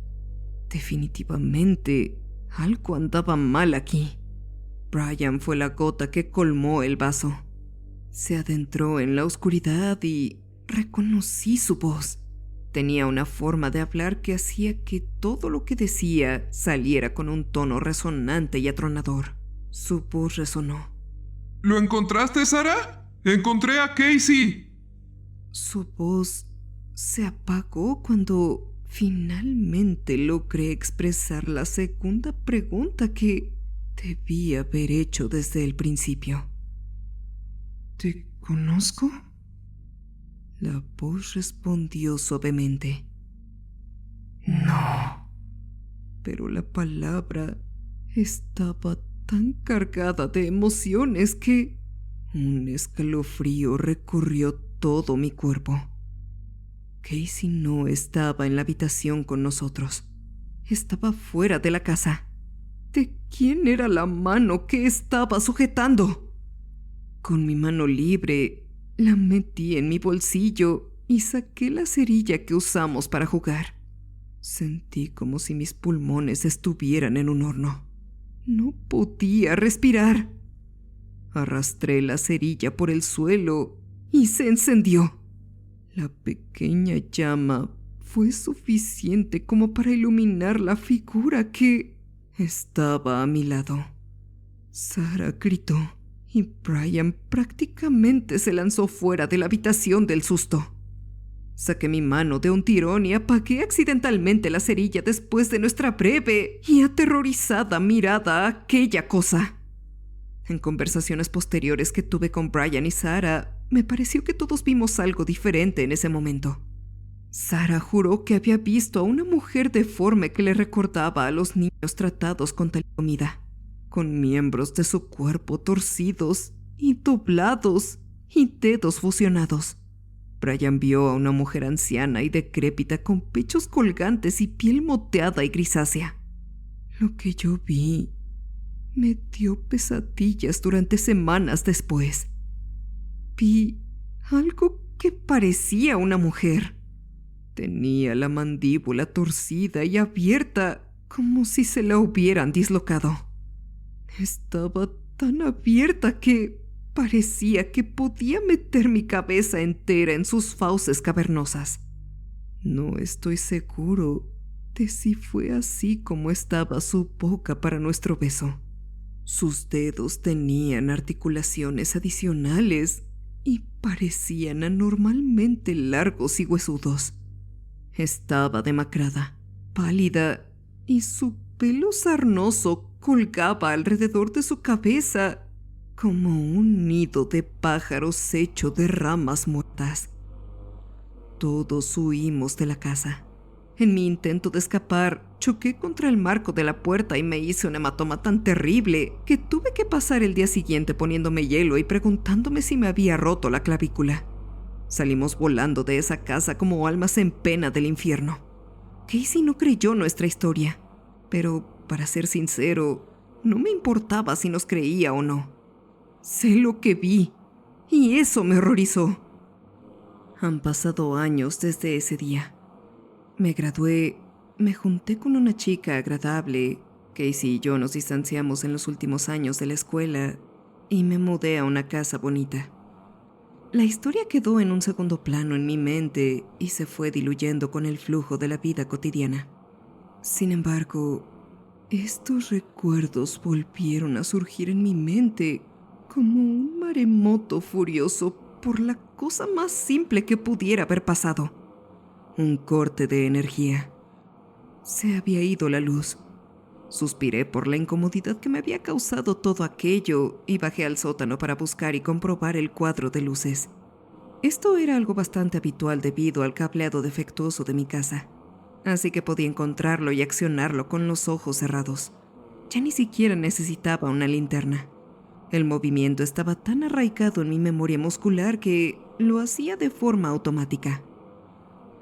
Definitivamente, algo andaba mal aquí. Brian fue la gota que colmó el vaso. Se adentró en la oscuridad y reconocí su voz. Tenía una forma de hablar que hacía que todo lo que decía saliera con un tono resonante y atronador. Su voz resonó. ¿Lo encontraste, Sara? ¡Encontré a Casey! Su voz se apagó cuando finalmente logré expresar la segunda pregunta que debí haber hecho desde el principio. ¿Te conozco? La voz respondió suavemente: No. Pero la palabra estaba tan cargada de emociones que un escalofrío recorrió todo mi cuerpo. Casey no estaba en la habitación con nosotros. Estaba fuera de la casa. ¿De quién era la mano que estaba sujetando? Con mi mano libre, la metí en mi bolsillo y saqué la cerilla que usamos para jugar. Sentí como si mis pulmones estuvieran en un horno. No podía respirar. Arrastré la cerilla por el suelo y se encendió. La pequeña llama fue suficiente como para iluminar la figura que estaba a mi lado. Sara gritó y Brian prácticamente se lanzó fuera de la habitación del susto. Saqué mi mano de un tirón y apagué accidentalmente la cerilla después de nuestra breve y aterrorizada mirada a aquella cosa. En conversaciones posteriores que tuve con Brian y Sara, me pareció que todos vimos algo diferente en ese momento. Sara juró que había visto a una mujer deforme que le recordaba a los niños tratados con talidomida, con miembros de su cuerpo torcidos y doblados y dedos fusionados. Brian vio a una mujer anciana y decrépita con pechos colgantes y piel moteada y grisácea. Lo que yo vi me dio pesadillas durante semanas después. Vi algo que parecía una mujer. Tenía la mandíbula torcida y abierta como si se la hubieran dislocado. Estaba tan abierta que parecía que podía meter mi cabeza entera en sus fauces cavernosas. No estoy seguro de si fue así como estaba su boca para nuestro beso. Sus dedos tenían articulaciones adicionales y parecían anormalmente largos y huesudos. Estaba demacrada, pálida y su pelo sarnoso colgaba alrededor de su cabeza como un nido de pájaros hecho de ramas muertas. Todos huimos de la casa. En mi intento de escapar, choqué contra el marco de la puerta y me hice un hematoma tan terrible que tuve que pasar el día siguiente poniéndome hielo y preguntándome si me había roto la clavícula. Salimos volando de esa casa como almas en pena del infierno. Casey no creyó nuestra historia, pero, para ser sincero, no me importaba si nos creía o no. Sé lo que vi, y eso me horrorizó. Han pasado años desde ese día. Me gradué, me junté con una chica agradable. Casey y yo nos distanciamos en los últimos años de la escuela y me mudé a una casa bonita. La historia quedó en un segundo plano en mi mente y se fue diluyendo con el flujo de la vida cotidiana. Sin embargo, estos recuerdos volvieron a surgir en mi mente como un maremoto furioso por la cosa más simple que pudiera haber pasado. Un corte de energía. Se había ido la luz. Suspiré por la incomodidad que me había causado todo aquello y bajé al sótano para buscar y comprobar el cuadro de luces. Esto era algo bastante habitual debido al cableado defectuoso de mi casa, así que podía encontrarlo y accionarlo con los ojos cerrados. Ya ni siquiera necesitaba una linterna. El movimiento estaba tan arraigado en mi memoria muscular que lo hacía de forma automática.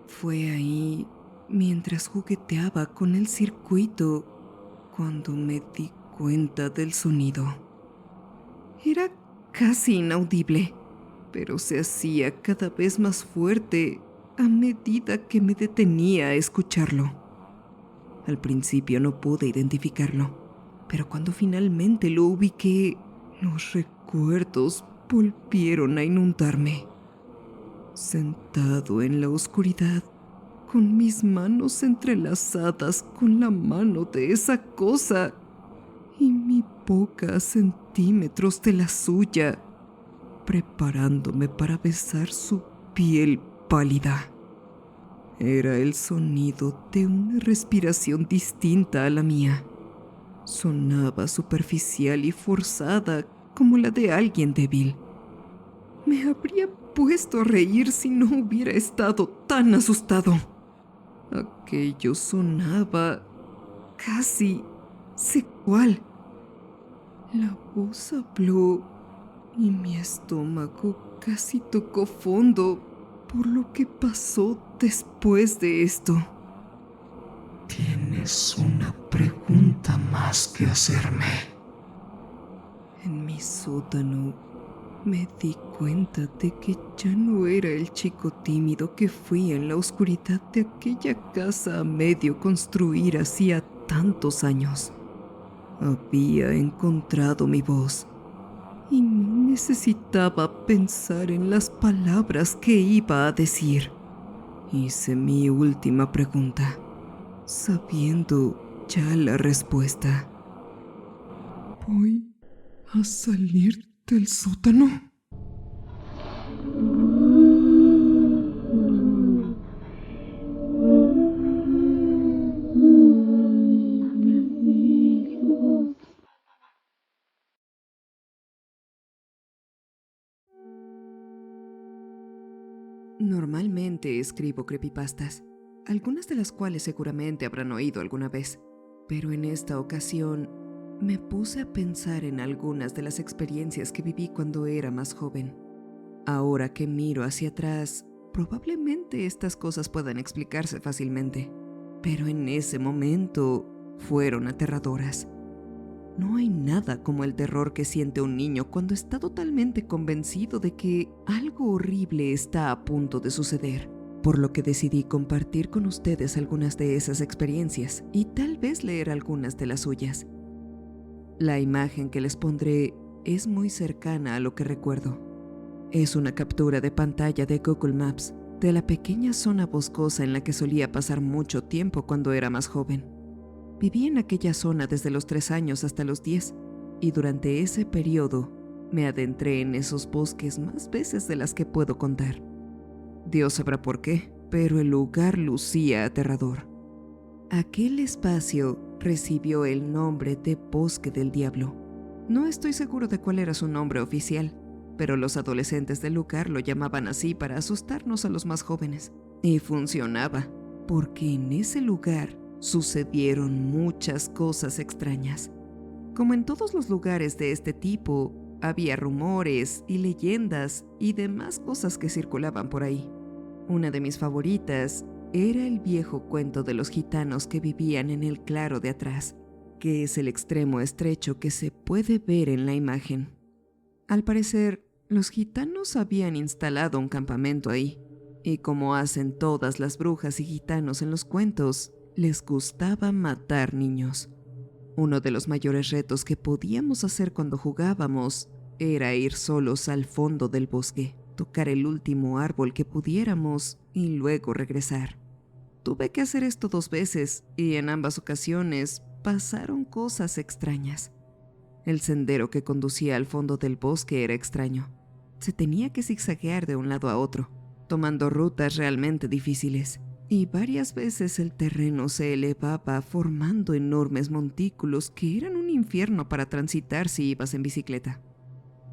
Fue ahí, mientras jugueteaba con el circuito, cuando me di cuenta del sonido. Era casi inaudible, pero se hacía cada vez más fuerte a medida que me detenía a escucharlo. Al principio no pude identificarlo, pero cuando finalmente lo ubiqué, los recuerdos volvieron a inundarme. Sentado en la oscuridad, con mis manos entrelazadas con la mano de esa cosa y mi boca a centímetros de la suya, preparándome para besar su piel pálida. Era el sonido de una respiración distinta a la mía. Sonaba superficial y forzada como la de alguien débil. Me habría puesto a reír si no hubiera estado tan asustado. Aquello sonaba casi secual. La voz habló y mi estómago casi tocó fondo por lo que pasó después de esto. Tienes una pregunta más que hacerme. En mi sótano me di cuenta de que ya no era el chico tímido que fui en la oscuridad de aquella casa a medio construir hacía tantos años. Había encontrado mi voz y no necesitaba pensar en las palabras que iba a decir. Hice mi última pregunta, sabiendo ya la respuesta. ¿Voy a salir del sótano? Normalmente escribo creepypastas, algunas de las cuales seguramente habrán oído alguna vez, pero en esta ocasión me puse a pensar en algunas de las experiencias que viví cuando era más joven. Ahora que miro hacia atrás, probablemente estas cosas puedan explicarse fácilmente, pero en ese momento fueron aterradoras. No hay nada como el terror que siente un niño cuando está totalmente convencido de que algo horrible está a punto de suceder, por lo que decidí compartir con ustedes algunas de esas experiencias y tal vez leer algunas de las suyas. La imagen que les pondré es muy cercana a lo que recuerdo. Es una captura de pantalla de Google Maps de la pequeña zona boscosa en la que solía pasar mucho tiempo cuando era más joven. Viví en aquella zona desde los 3 años hasta los 10, y durante ese periodo me adentré en esos bosques más veces de las que puedo contar. Dios sabrá por qué, pero el lugar lucía aterrador. Aquel espacio recibió el nombre de Bosque del Diablo. No estoy seguro de cuál era su nombre oficial, pero los adolescentes del lugar lo llamaban así para asustarnos a los más jóvenes. Y funcionaba, porque en ese lugar sucedieron muchas cosas extrañas. Como en todos los lugares de este tipo, había rumores y leyendas y demás cosas que circulaban por ahí. Una de mis favoritas era el viejo cuento de los gitanos que vivían en el claro de atrás, que es el extremo estrecho que se puede ver en la imagen. Al parecer, los gitanos habían instalado un campamento ahí, y como hacen todas las brujas y gitanos en los cuentos, les gustaba matar niños. Uno de los mayores retos que podíamos hacer cuando jugábamos era ir solos al fondo del bosque, tocar el último árbol que pudiéramos y luego regresar. Tuve que hacer esto 2 veces y en ambas ocasiones pasaron cosas extrañas. El sendero que conducía al fondo del bosque era extraño. Se tenía que zigzaguear de un lado a otro, tomando rutas realmente difíciles. Y varias veces el terreno se elevaba formando enormes montículos que eran un infierno para transitar si ibas en bicicleta.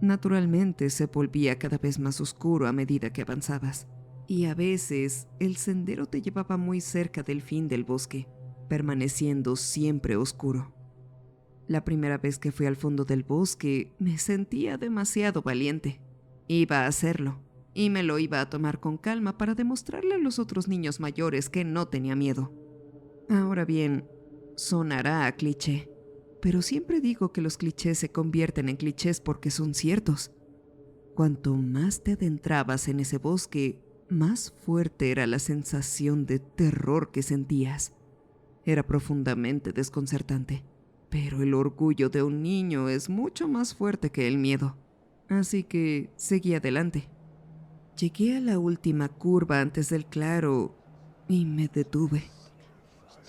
Naturalmente se volvía cada vez más oscuro a medida que avanzabas, y a veces el sendero te llevaba muy cerca del fin del bosque, permaneciendo siempre oscuro. La primera vez que fui al fondo del bosque me sentía demasiado valiente. Iba a hacerlo. Y me lo iba a tomar con calma para demostrarle a los otros niños mayores que no tenía miedo. Ahora bien, sonará a cliché, pero siempre digo que los clichés se convierten en clichés porque son ciertos. Cuanto más te adentrabas en ese bosque, más fuerte era la sensación de terror que sentías. Era profundamente desconcertante, pero el orgullo de un niño es mucho más fuerte que el miedo. Así que seguí adelante. Llegué a la última curva antes del claro y me detuve.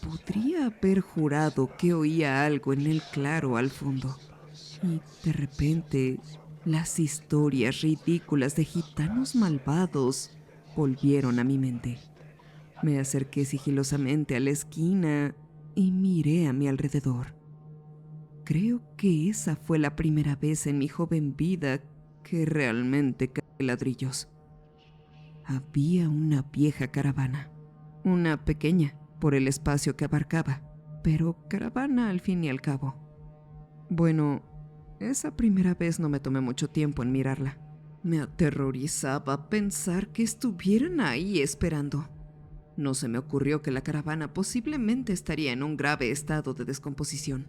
Podría haber jurado que oía algo en el claro al fondo. Y de repente, las historias ridículas de gitanos malvados volvieron a mi mente. Me acerqué sigilosamente a la esquina y miré a mi alrededor. Creo que esa fue la primera vez en mi joven vida que realmente caí ladrillos. Había una vieja caravana, una pequeña por el espacio que abarcaba, pero caravana al fin y al cabo. Bueno, esa primera vez no me tomé mucho tiempo en mirarla. Me aterrorizaba pensar que estuvieran ahí esperando. No se me ocurrió que la caravana posiblemente estaría en un grave estado de descomposición.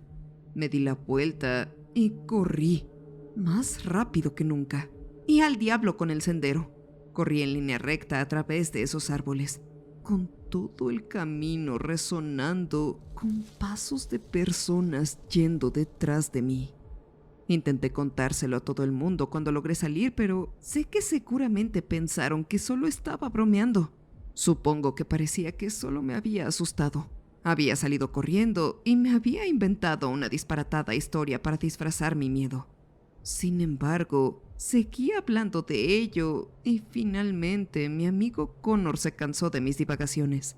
Me di la vuelta y corrí, más rápido que nunca, y al diablo con el sendero. Corrí en línea recta a través de esos árboles, con todo el camino resonando con pasos de personas yendo detrás de mí. Intenté contárselo a todo el mundo cuando logré salir, pero sé que seguramente pensaron que solo estaba bromeando. Supongo que parecía que solo me había asustado. Había salido corriendo y me había inventado una disparatada historia para disfrazar mi miedo. Sin embargo, seguí hablando de ello y finalmente mi amigo Connor se cansó de mis divagaciones.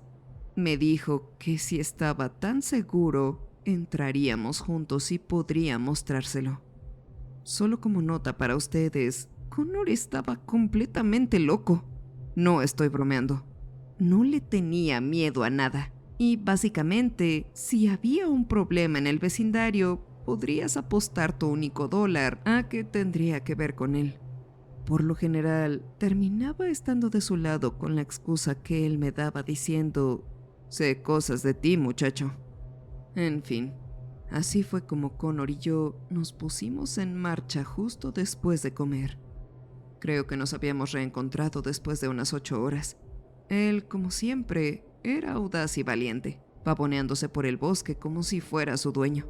Me dijo que si estaba tan seguro, entraríamos juntos y podría mostrárselo. Solo como nota para ustedes, Connor estaba completamente loco. No estoy bromeando. No le tenía miedo a nada. Y básicamente, si había un problema en el vecindario, podrías apostar tu único $1 a que tendría que ver con él. Por lo general, terminaba estando de su lado con la excusa que él me daba diciendo: sé cosas de ti, muchacho. En fin, así fue como Connor y yo nos pusimos en marcha justo después de comer. Creo que nos habíamos reencontrado después de unas 8 horas. Él, como siempre, era audaz y valiente, pavoneándose por el bosque como si fuera su dueño.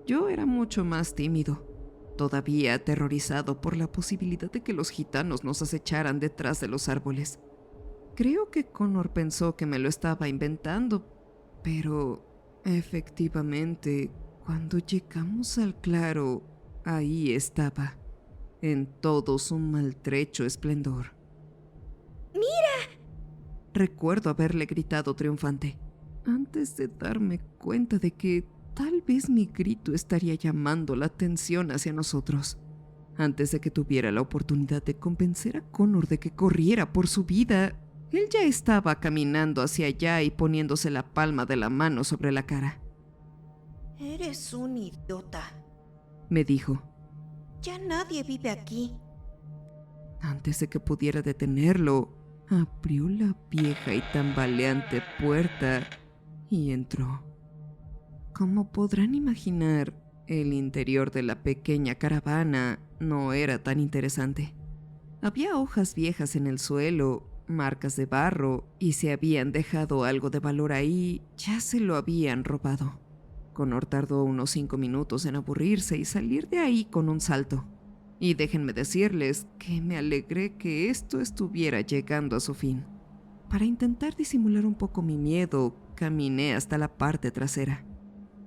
Yo era mucho más tímido, todavía aterrorizado por la posibilidad de que los gitanos nos acecharan detrás de los árboles. Creo que Connor pensó que me lo estaba inventando, pero efectivamente, cuando llegamos al claro, ahí estaba, en todo su maltrecho esplendor. ¡Mira! Recuerdo haberle gritado triunfante. antes de darme cuenta de que tal vez mi grito estaría llamando la atención hacia nosotros. Antes de que tuviera la oportunidad de convencer a Connor de que corriera por su vida, él ya estaba caminando hacia allá y poniéndose la palma de la mano sobre la cara. Eres un idiota, Me dijo. ya nadie vive aquí. Antes de que pudiera detenerlo, abrió la vieja y tambaleante puerta y entró. Como podrán imaginar, el interior de la pequeña caravana no era tan interesante. Había hojas viejas en el suelo, marcas de barro, y si habían dejado algo de valor ahí, ya se lo habían robado. Connor tardó unos 5 minutos en aburrirse y salir de ahí con un salto. Y déjenme decirles que me alegré que esto estuviera llegando a su fin. Para intentar disimular un poco mi miedo, caminé hasta la parte trasera.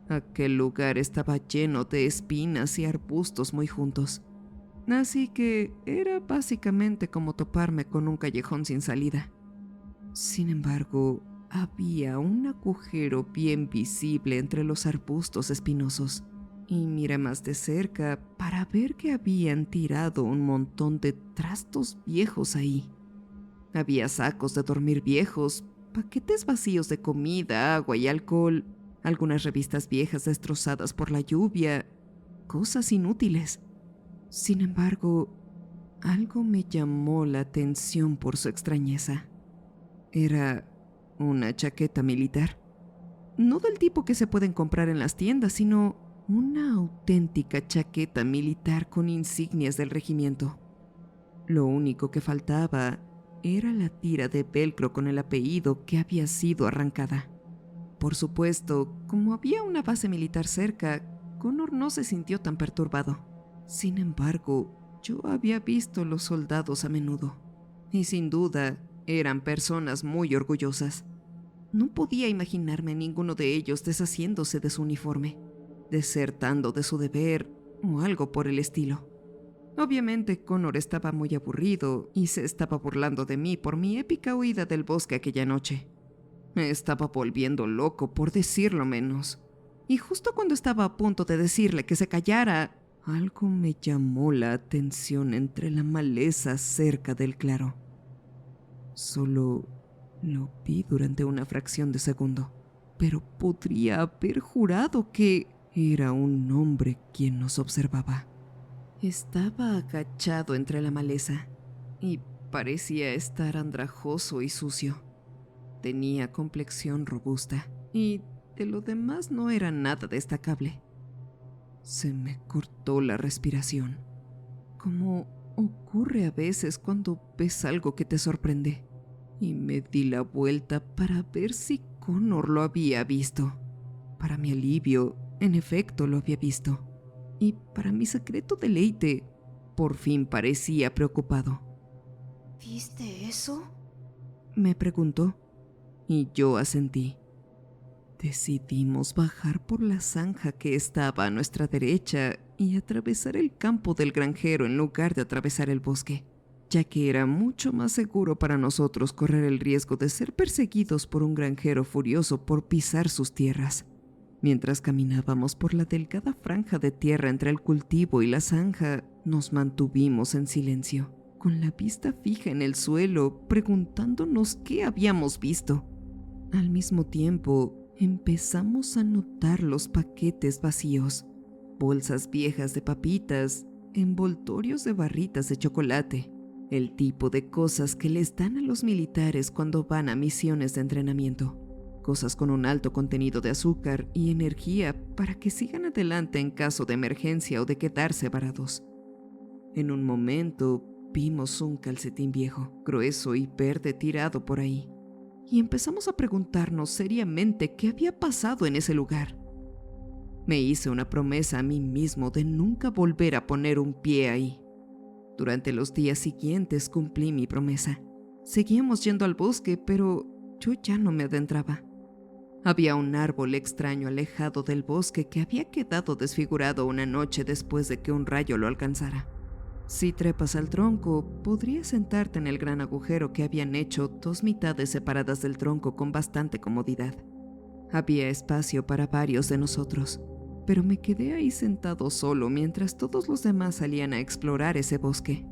Aquel lugar estaba lleno de espinas y arbustos muy juntos. Así que era básicamente como toparme con un callejón sin salida. Sin embargo, había un agujero bien visible entre los arbustos espinosos, y miré más de cerca para ver que habían tirado un montón de trastos viejos ahí. Había sacos de dormir viejos, paquetes vacíos de comida, agua y alcohol, algunas revistas viejas destrozadas por la lluvia, cosas inútiles. Sin embargo, algo me llamó la atención por su extrañeza. Era una chaqueta militar. No del tipo que se pueden comprar en las tiendas, sino una auténtica chaqueta militar con insignias del regimiento. Lo único que faltaba era la tira de velcro con el apellido que había sido arrancada. Por supuesto, como había una base militar cerca, Connor no se sintió tan perturbado. Sin embargo, yo había visto los soldados a menudo, y sin duda eran personas muy orgullosas. No podía imaginarme a ninguno de ellos deshaciéndose de su uniforme, desertando de su deber o algo por el estilo. Obviamente Connor estaba muy aburrido y se estaba burlando de mí por mi épica huida del bosque aquella noche. Me estaba volviendo loco, por decirlo menos. Y justo cuando estaba a punto de decirle que se callara, algo me llamó la atención entre la maleza cerca del claro. Solo lo vi durante una fracción de segundo, pero podría haber jurado que era un hombre quien nos observaba. Estaba agachado entre la maleza y parecía estar andrajoso y sucio. Tenía complexión robusta y de lo demás no era nada destacable. Se me cortó la respiración, como ocurre a veces cuando ves algo que te sorprende, y me di la vuelta para ver si Connor lo había visto. Para mi alivio, en efecto lo había visto, y para mi secreto deleite, por fin parecía preocupado. ¿Viste eso? Me preguntó, y yo asentí. Decidimos bajar por la zanja que estaba a nuestra derecha y atravesar el campo del granjero en lugar de atravesar el bosque, ya que era mucho más seguro para nosotros correr el riesgo de ser perseguidos por un granjero furioso por pisar sus tierras. Mientras caminábamos por la delgada franja de tierra entre el cultivo y la zanja, nos mantuvimos en silencio, con la vista fija en el suelo, preguntándonos qué habíamos visto. Al mismo tiempo, empezamos a notar los paquetes vacíos, bolsas viejas de papitas, envoltorios de barritas de chocolate, el tipo de cosas que les dan a los militares cuando van a misiones de entrenamiento. Cosas con un alto contenido de azúcar y energía para que sigan adelante en caso de emergencia o de quedarse varados. En un momento vimos un calcetín viejo, grueso y verde tirado por ahí, y empezamos a preguntarnos seriamente qué había pasado en ese lugar. Me hice una promesa a mí mismo de nunca volver a poner un pie ahí. Durante los días siguientes cumplí mi promesa. Seguíamos yendo al bosque, pero yo ya no me adentraba. Había un árbol extraño alejado del bosque que había quedado desfigurado una noche después de que un rayo lo alcanzara. Si trepas al tronco, podrías sentarte en el gran agujero que habían hecho 2 mitades separadas del tronco con bastante comodidad. Había espacio para varios de nosotros, pero me quedé ahí sentado solo mientras todos los demás salían a explorar ese bosque.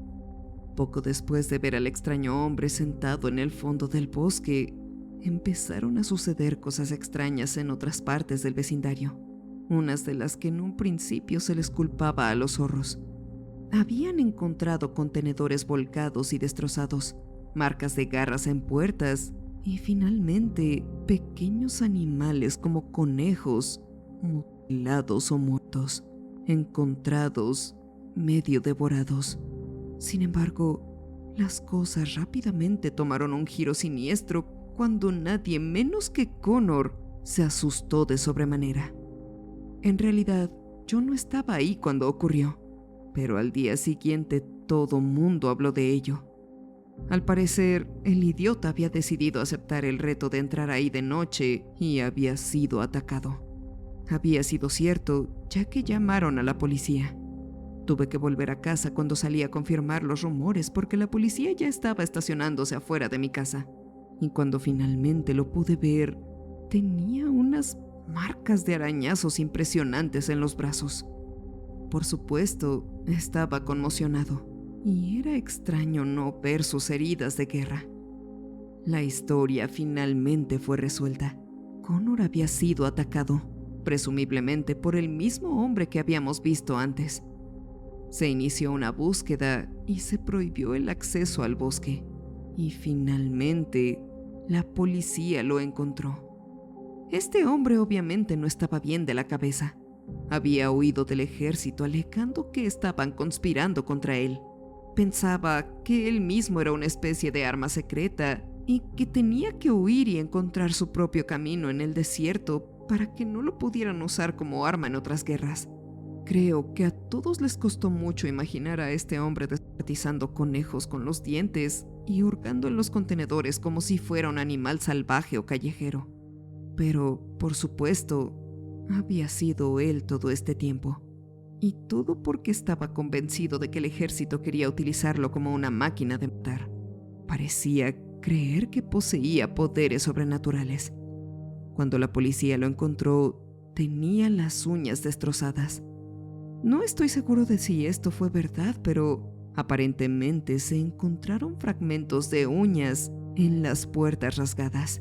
Poco después de ver al extraño hombre sentado en el fondo del bosque, empezaron a suceder cosas extrañas en otras partes del vecindario, unas de las que en un principio se les culpaba a los zorros. Habían encontrado contenedores volcados y destrozados, marcas de garras en puertas y finalmente pequeños animales como conejos, mutilados o muertos, encontrados, medio devorados. Sin embargo, las cosas rápidamente tomaron un giro siniestro cuando nadie menos que Connor se asustó de sobremanera. En realidad, yo no estaba ahí cuando ocurrió, pero al día siguiente todo mundo habló de ello. Al parecer, el idiota había decidido aceptar el reto de entrar ahí de noche y había sido atacado. Había sido cierto, ya que llamaron a la policía. Tuve que volver a casa cuando salí a confirmar los rumores porque la policía ya estaba estacionándose afuera de mi casa. Y cuando finalmente lo pude ver, tenía unas marcas de arañazos impresionantes en los brazos. Por supuesto, estaba conmocionado, y era extraño no ver sus heridas de guerra. La historia finalmente fue resuelta. Connor había sido atacado, presumiblemente por el mismo hombre que habíamos visto antes. Se inició una búsqueda y se prohibió el acceso al bosque. Y finalmente, la policía lo encontró. Este hombre obviamente no estaba bien de la cabeza. Había huido del ejército alegando que estaban conspirando contra él. Pensaba que él mismo era una especie de arma secreta y que tenía que huir y encontrar su propio camino en el desierto para que no lo pudieran usar como arma en otras guerras. Creo que a todos les costó mucho imaginar a este hombre descuartizando conejos con los dientes y hurgando en los contenedores como si fuera un animal salvaje o callejero. Pero, por supuesto, había sido él todo este tiempo. Y todo porque estaba convencido de que el ejército quería utilizarlo como una máquina de matar. Parecía creer que poseía poderes sobrenaturales. Cuando la policía lo encontró, tenía las uñas destrozadas. No estoy seguro de si esto fue verdad, pero aparentemente se encontraron fragmentos de uñas en las puertas rasgadas.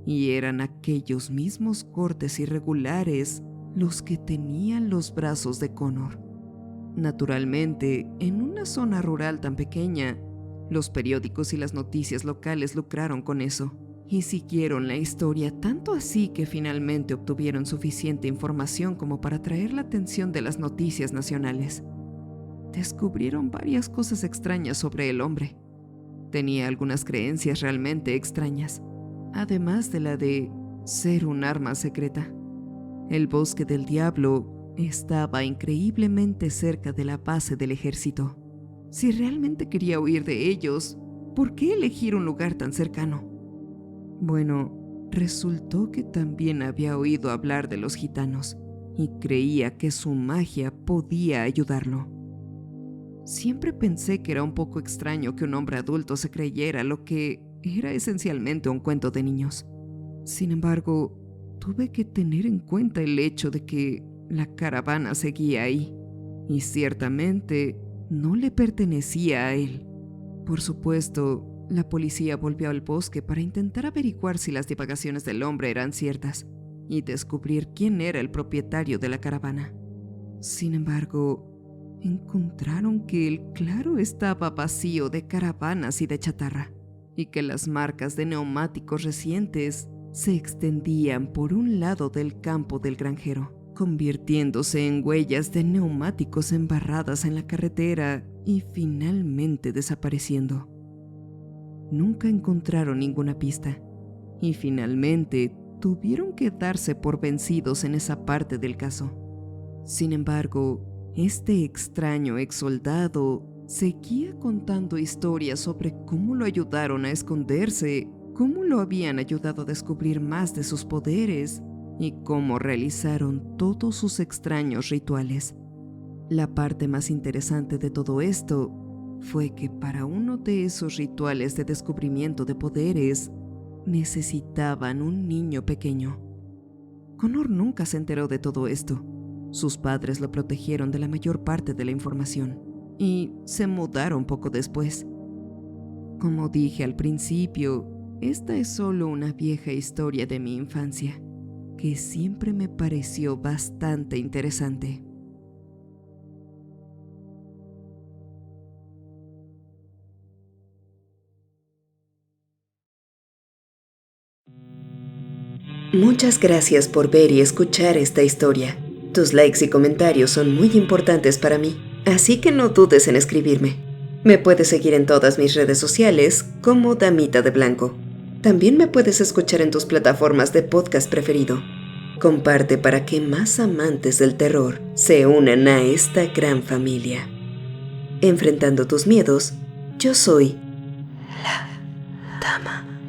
Y eran aquellos mismos cortes irregulares los que tenían los brazos de Connor. Naturalmente, en una zona rural tan pequeña, los periódicos y las noticias locales lucraron con eso y siguieron la historia tanto así que finalmente obtuvieron suficiente información como para atraer la atención de las noticias nacionales. Descubrieron varias cosas extrañas sobre el hombre. Tenía algunas creencias realmente extrañas, además de la de ser un arma secreta. El bosque del diablo estaba increíblemente cerca de la base del ejército. Si realmente quería huir de ellos, ¿por qué elegir un lugar tan cercano? Bueno, resultó que también había oído hablar de los gitanos y creía que su magia podía ayudarlo. Siempre pensé que era un poco extraño que un hombre adulto se creyera lo que era esencialmente un cuento de niños. Sin embargo, tuve que tener en cuenta el hecho de que la caravana seguía ahí, y ciertamente no le pertenecía a él. Por supuesto, la policía volvió al bosque para intentar averiguar si las divagaciones del hombre eran ciertas y descubrir quién era el propietario de la caravana. Sin embargo, encontraron que el claro estaba vacío de caravanas y de chatarra, y que las marcas de neumáticos recientes se extendían por un lado del campo del granjero, convirtiéndose en huellas de neumáticos embarradas en la carretera y finalmente desapareciendo. Nunca encontraron ninguna pista, y finalmente tuvieron que darse por vencidos en esa parte del caso. Sin embargo, este extraño ex soldado seguía contando historias sobre cómo lo ayudaron a esconderse, cómo lo habían ayudado a descubrir más de sus poderes y cómo realizaron todos sus extraños rituales. La parte más interesante de todo esto fue que para uno de esos rituales de descubrimiento de poderes necesitaban un niño pequeño. Connor nunca se enteró de todo esto. Sus padres lo protegieron de la mayor parte de la información y se mudaron poco después. Como dije al principio, esta es solo una vieja historia de mi infancia, que siempre me pareció bastante interesante. Muchas gracias por ver y escuchar esta historia. Tus likes y comentarios son muy importantes para mí, así que no dudes en escribirme. Me puedes seguir en todas mis redes sociales como Damita de Blanco. También me puedes escuchar en tus plataformas de podcast preferido. Comparte para que más amantes del terror se unan a esta gran familia. Enfrentando tus miedos, yo soy la Dama.